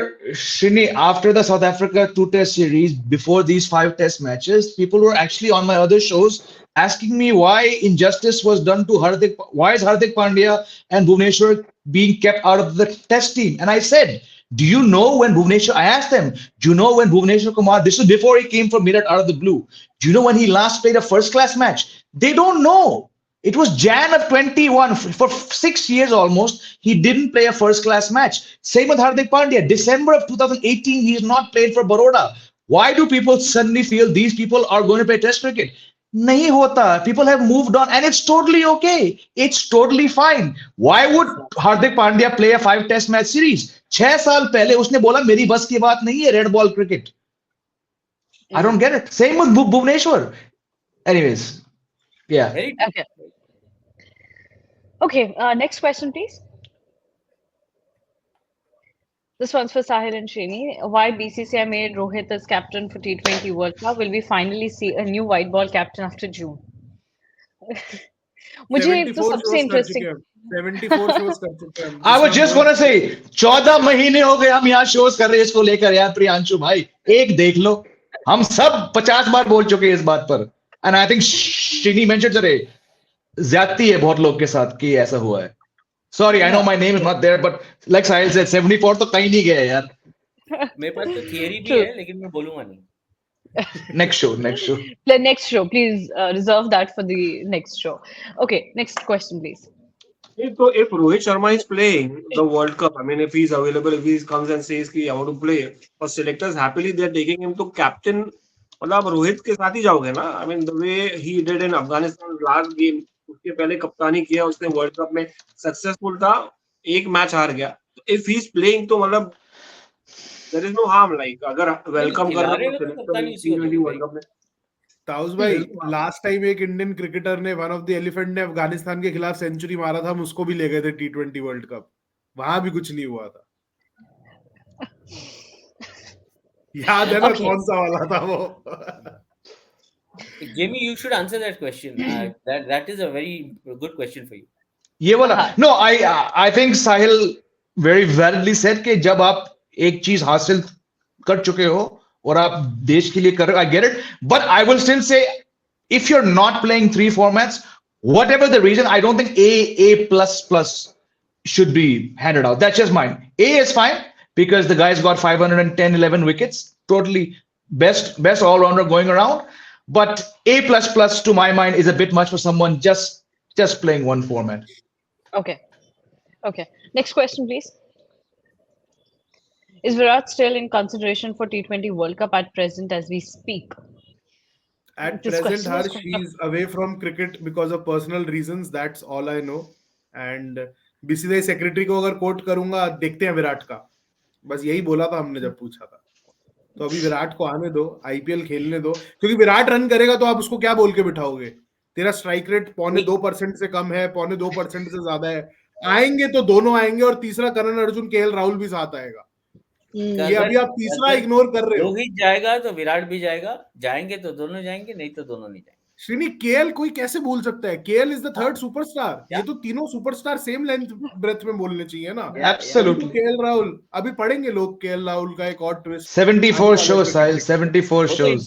Shrini, after the South Africa 2-test series, before these 5-test matches, people were actually on my other shows asking me why injustice was done to Hardik. Why is Hardik Pandya and Bhuvneshwar being kept out of the test team? And I said, do you know when Bhuvneshwar? I asked them, do you know when Bhuvneshwar Kumar? This was before he came from Meerut out of the blue. Do you know when he last played a first-class match? They don't know. It was Jan of 21. For 6 years almost, he didn't play a first class match. Same with Hardik Pandya. December of 2018, he has not played for Baroda. Why do people suddenly feel these people are going to play Test cricket? Nahi hota. People have moved on and it's totally okay. It's totally fine. Why would Hardik Pandya play a 5-test match series? 6 साल पहले उसने बोला मेरी बस की बात नहीं है red ball cricket. I don't get it. Same with Bhuvneshwar. Anyways, yeah. Very Okay. Okay, next question, please. This one's for Sahil and Srini. Why BCCI made Rohit as captain for T20 World Cup? Will we finally see a new white ball captain after June? मुझे तो 74 सबसे shows कर interesting चुके हैं 74 shows कर चुके हैं I was just gonna say 14 महीने हो गए हम यहाँ शोज कर रहे हैं इसको लेकर यार प्रियांशु भाई एक देख लो हम सब 50 बार बोल चुके हैं इस बात पर and I think Srini mentioned अरे ज्यादती है बहुत लोग के साथ कि ऐसा हुआ है sorry I know my name is not there but like Sahil said 74 तो कहीं नहीं गए यार मेरे पास तो थियरी भी है लेकिन मैं बोलूंगा नहीं next show The next show, please reserve that for the next show. Okay, next question, please. So if Rohit Sharma is playing the World Cup, I mean, if he's available, if he comes and says कि I want to play, or selectors happily they're taking him to captain, मतलब रोहित के साथ ही जाओगे ना? I mean, the way he did in Afghanistan last game, उसके पहले कप्तानी किया, उसने वर्ल्ड कप में सक्सेसफुल था, एक मैच हार गया. If he's playing तो मतलब there is no harm, like अगर वेलकम कर रहे हो T20 वर्ल्ड कप में. ताउस भाई लास्ट टाइम एक इंडियन क्रिकेटर ने वन ऑफ द एलिफेंट ने अफगानिस्तान के खिलाफ सेंचुरी मारा था हम उसको भी ले गए थे T20 वर्ल्ड कप वहां भी कुछ नहीं हुआ था याद है ना कौन सा वाला था वो Jimmy, you should answer that question. That is a very good question for you. ये वाला no I think Sahil very validly said कि जब आप एक चीज हासिल कर चुके हो और आप देश के लिए कर रहे हो I get it but I will still say if you are not playing 3 formats whatever the reason I don't think A++ should be handed out. That's just mine. A is fine because the guy's got 510-11 wickets, totally best all-rounder going around. But A++ to my mind is a bit much for someone just playing one format. Okay. Next question, please. Is Virat still in consideration for T20 World Cup at present as we speak? At This present question was Harsh he's away from cricket because of personal reasons. That's all I know. And BCCI secretary को अगर coat करूंगा देखते हैं विराट का बस यही बोला था हमने जब पूछा था तो अभी विराट को आने दो आईपीएल खेलने दो क्योंकि विराट रन करेगा तो आप उसको क्या बोल के बिठाओगे तेरा स्ट्राइक रेट 0.2% से कम है 0.2% से ज्यादा है आएंगे तो दोनों आएंगे और तीसरा करण अर्जुन केएल राहुल भी साथ आएगा ये अभी आप तीसरा इग्नोर कर रहे हो रोहित जाएगा तो विराट भी जाएगा जाएंगे तो दोनों जाएंगे नहीं तो दोनों नहीं जाएंगे श्रीनी केएल कोई कैसे भूल सकता है KL is the third superstar ये तो तीनों सुपरस्टार सेम लेंथ ब्रेथ में बोलने चाहिए ना Absolutely. केएल राहुल अभी पढ़ेंगे लोग केएल राहुल का एक और ट्विस्ट 74 shows साहिल 74 shows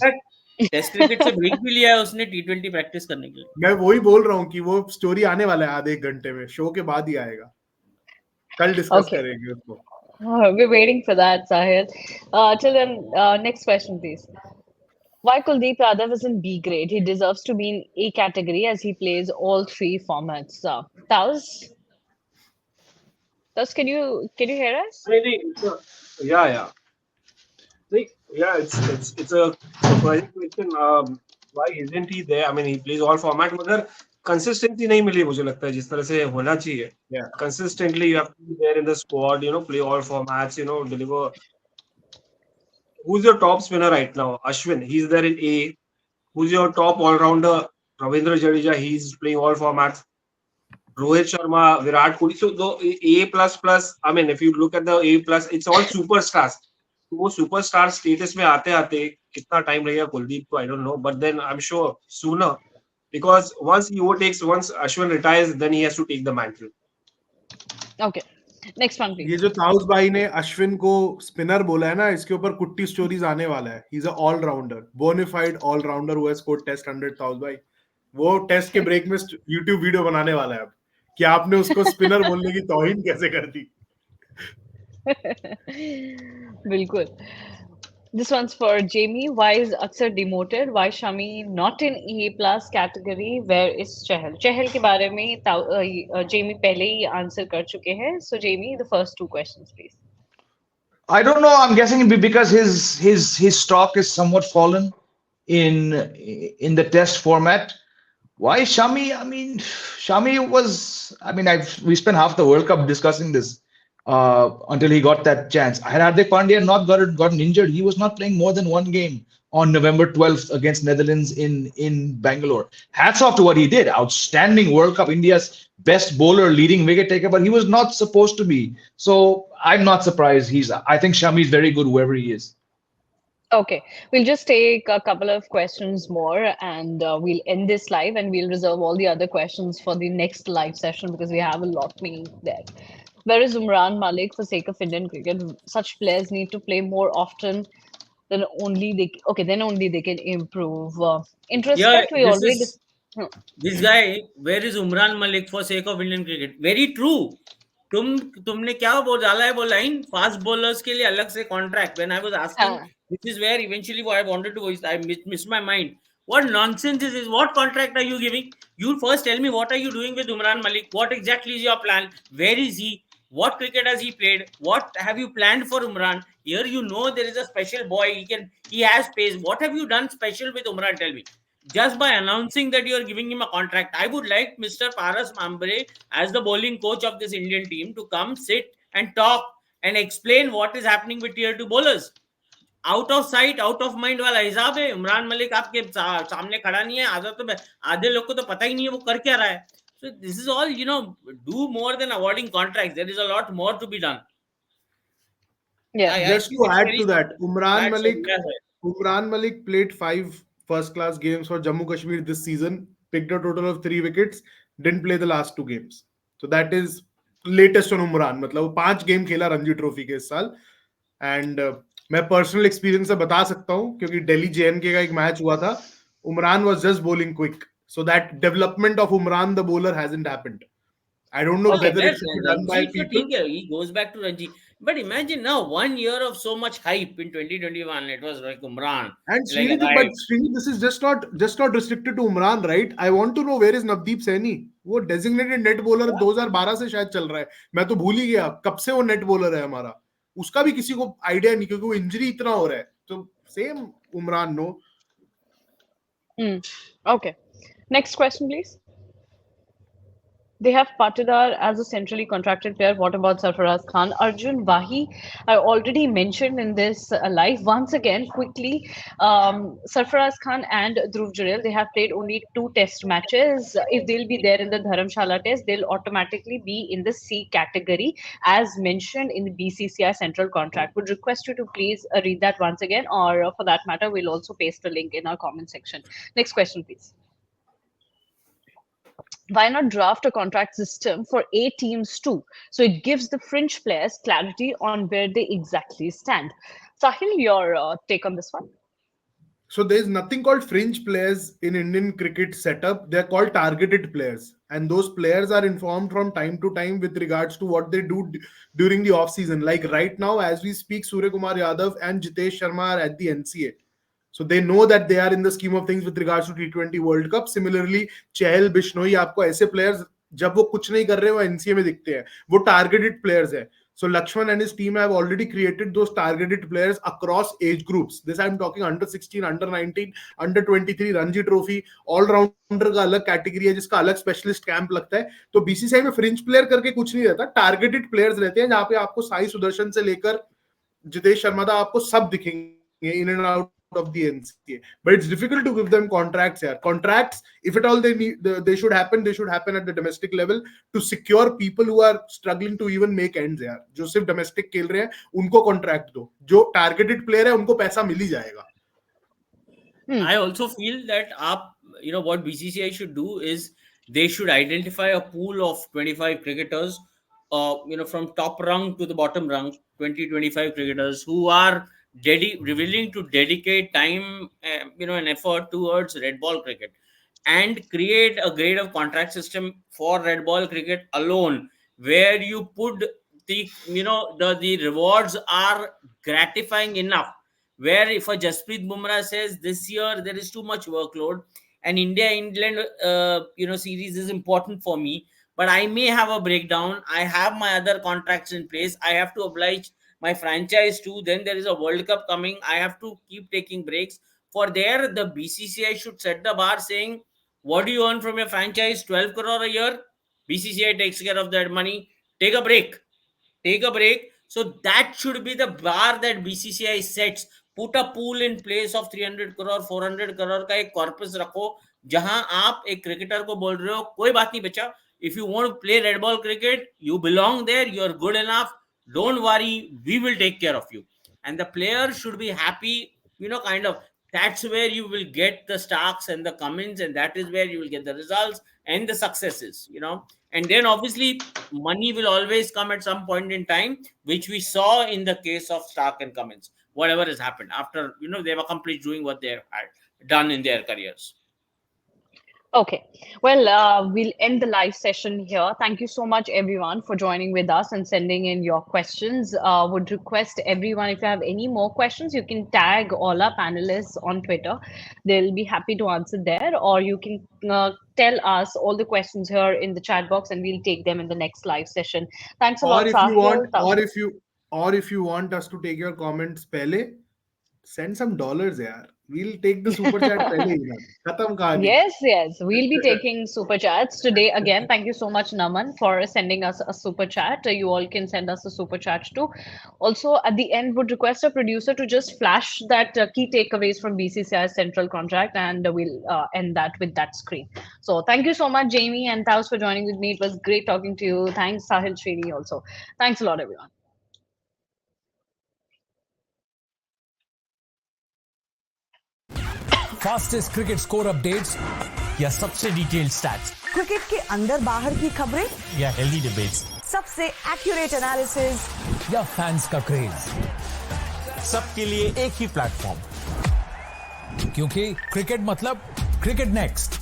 टेस्ट क्रिकेट से ब्रेक भी लिया है उसने T20 प्रैक्टिस करने के लिए मैं वही बोल रहा हूँ कि वो स्टोरी आने वाला है आधे एक घंटे में शो के बाद ही आएगा कल डिस्कस करेंगे उसको We're waiting for that, Sahil. Till then, next question, please. Why Kuldeep Yadav is in B grade? He deserves to be in A category as he plays all 3 formats. Taus, can you hear us? Yeah. It's a surprising question. Why isn't he there? I mean, he plays all format, मगर consistency नहीं मिली मुझे लगता है जिस तरह से होना चाहिए. Yeah. Consistently, you have to be there in the squad. Play all formats. Deliver. Who's your top spinner right now? Ashwin. He's there in A. Who's your top all-rounder? Ravindra Jadeja. He's playing all formats. Rohit Sharma, Virat Kohli. So the A++. I mean, if you look at the A+, it's all superstars. वो superstar status में आते कितना time लगेगा कुलदीप को I don't know. But then I'm sure sooner. Because once Ashwin retires, then he has to take the mantle. Okay. Next one, ये please. जो ताउस भाई ने अश्विन को स्पिनर बोला है ना, इसके ऊपर कुट्टी स्टोरीज आने वाला है. He is a allrounder, bonafide allrounder who has scored test 100. ताउस भाई वो टेस्ट के ब्रेक में यूट्यूब वीडियो बनाने वाला है अब कि आपने उसको स्पिनर बोलने की तौहीन कैसे कर दी. Bilkul. This one's for Jamie. Why is Aksar demoted? Why Shami not in A plus category? Where is Chahal? Chahal के बारे में Jamie पहले ही answer कर चुके हैं. So Jamie, the first two questions, please. I don't know. I'm guessing it'd be because his stock is somewhat fallen in the test format. Why Shami? I mean, Shami was. I mean, we spent half the World Cup discussing this until he got that chance. Had Hardik Pandya not gotten injured, he was not playing more than one game on November 12th against Netherlands in Bangalore. Hats off to what he did. Outstanding World Cup, India's best bowler, leading wicket taker, but he was not supposed to be. So I'm not surprised. I think Shami is very good wherever he is. Okay, we'll just take a couple of questions more and we'll end this live and we'll reserve all the other questions for the next live session because we have a lot being there. Where is Umran Malik for sake of Indian cricket? Such players need to play more often then only they can improve. In Yeah, respect, we this already. is this guy. Where is Umran Malik for sake of Indian cricket? Very true. तुमने क्या वो डाला है वो line fast bowlers के लिए अलग से contract. When I was asking, this is where eventually what I wanted to voice, I miss my mind. What nonsense is this? What contract are you giving? You first tell me what are you doing with Umran Malik? What exactly is your plan? Where is he? What cricket has he played? What have you planned for Umran? Here you know there is a special boy. He has pace. What have you done special with Umran? Tell me. Just by announcing that you are giving him a contract, I would like Mr. Paras Mambre as the bowling coach of this Indian team to come sit and talk and explain what is happening with tier 2 bowlers. Out of sight out of mind वाला हिसाब है. इमरान मलिक आपके सामने खड़ा नहीं है. आधे लोग को तो पता ही नहीं है वो कर क्या रहा है. So this is all, do more than awarding contracts. There is a lot more to be done. Yeah. Just to add to that, Umran Malik played 5 first-class games for Jammu Kashmir this season, picked a total of 3 wickets, didn't play the last 2 games. So that is latest on Umran. मतलब वो 5 game खेला Ranji trophy के इस साल. And मैं personal experience से बता सकता हूँ क्योंकि दिल्ली जेएनके का एक मैच हुआ था. Umran was just bowling quick, so that development of Umran the bowler hasn't happened. I don't know whether it should be done by people. He goes back to Ranji. But imagine now 1 year of so much hype in 2021. It was like Umran. And Srini, but Srini, this is just not restricted to Umran, right? I want to know where is Navdeep Saini? वो designated net bowler 2012 से शायद चल रहा है. मैं तो भूल ही गया कब से वो net bowler है हमारा. उसका भी किसी को आइडिया नहीं क्योंकि वो इंजरी इतना हो रहा है. तो same Umran no. Okay. Next question, please. They have Patidar as a centrally contracted player. What about Sarfaraz Khan? Arjun Wahi, I already mentioned in this live. Once again, quickly, Sarfaraz Khan and Dhruv Jurel, they have played only 2 test matches. If they'll be there in the Dharamshala test, they'll automatically be in the C category as mentioned in the BCCI central contract. Would request you to please read that once again, or for that matter, we'll also paste the link in our comment section. Next question, please. Why not draft a contract system for A teams too? So it gives the fringe players clarity on where they exactly stand. Sahil, your take on this one? So there's nothing called fringe players in Indian cricket setup. They're called targeted players. And those players are informed from time to time with regards to what they do during the off season. Like right now, as we speak, Surya Kumar Yadav and Jitesh Sharma are at the NCA. So they know that they are in the scheme of things with regards to T20 World Cup. Similarly, Chahal, Bishnoi, आपको ऐसे players जब वो कुछ नहीं कर रहे वो NCA में दिखते हैं. वो targeted players हैं. So Lakshman and his team have already created those targeted players across age groups. This I'm talking under 16, under 19, under 23, Ranji Trophy, all rounder का अलग category है जिसका अलग specialist camp लगता है. तो BCCI में fringe player करके कुछ नहीं रहता. Targeted players रहते हैं जहाँ पे आपको साई सुदर्शन से लेकर जितेश शर्मा तक आपको सब दिखेंगे in and out of the NCA, but it's difficult to give them contracts here. Contracts, if at all they need, they should happen at the domestic level to secure people who are struggling to even make ends here. जो सिर्फ domestic खेल रहे हैं उनको contract दो. जो targeted player है उनको पैसा मिल ही जाएगा. I also feel that what BCCI should do is they should identify a pool of 25 cricketers from top rung to the bottom rung, 20-25 cricketers who are willing to dedicate time, and effort towards red ball cricket, and create a grade of contract system for red ball cricket alone, where you put the rewards are gratifying enough, where if a Jasprit Bumrah says this year there is too much workload and India England series is important for me, but I may have a breakdown, I have my other contracts in place, I have to oblige my franchise too, then there is a World Cup coming, I have to keep taking breaks. For there, the BCCI should set the bar saying, what do you earn from your franchise? 12 crore a year. BCCI takes care of that money. Take a break. Take a break. So that should be the bar that BCCI sets. Put a pool in place of 300 crore, 400 crore का एक corpus रखो, जहां आप एक cricketer को बोल रहे हो, कोई बात नहीं बच्चा, if you want to play red ball cricket, you belong there, you're good enough, don't worry, we will take care of you. And the player should be happy, kind of. That's where you will get the Starks and the Cummins, and that is where you will get the results and the successes, and then obviously money will always come at some point in time, which we saw in the case of Stark and Cummins, whatever has happened after they've accomplished doing what they had done in their careers. Okay, well, we'll end the live session here. Thank you so much, everyone, for joining with us and sending in your questions. Would request everyone, if you have any more questions, you can tag all our panelists on Twitter. They'll be happy to answer there, or you can tell us all the questions here in the chat box, and we'll take them in the next live session. Thanks a lot, Sahil. Or if you want us to take your comments, pehle, send some dollars, yaar. We'll take the super chat. Khatam kahani. Yes. We'll be taking super chats today again. Thank you so much, Naman, for sending us a super chat. You all can send us a super chat too. Also, at the end, would request a producer to just flash that key takeaways from BCCI's central contract, and we'll end that with that screen. So thank you so much, Jamie, and thanks for joining with me. It was great talking to you. Thanks, Sahil Srini also. Thanks a lot, everyone. Fastest cricket score updates या सबसे detailed stats, cricket के अंदर बाहर की खबरें या healthy debates, सबसे accurate analysis या फैंस का क्रेज, सबके लिए एक ही प्लेटफॉर्म, क्योंकि क्रिकेट मतलब क्रिकेट नेक्स्ट।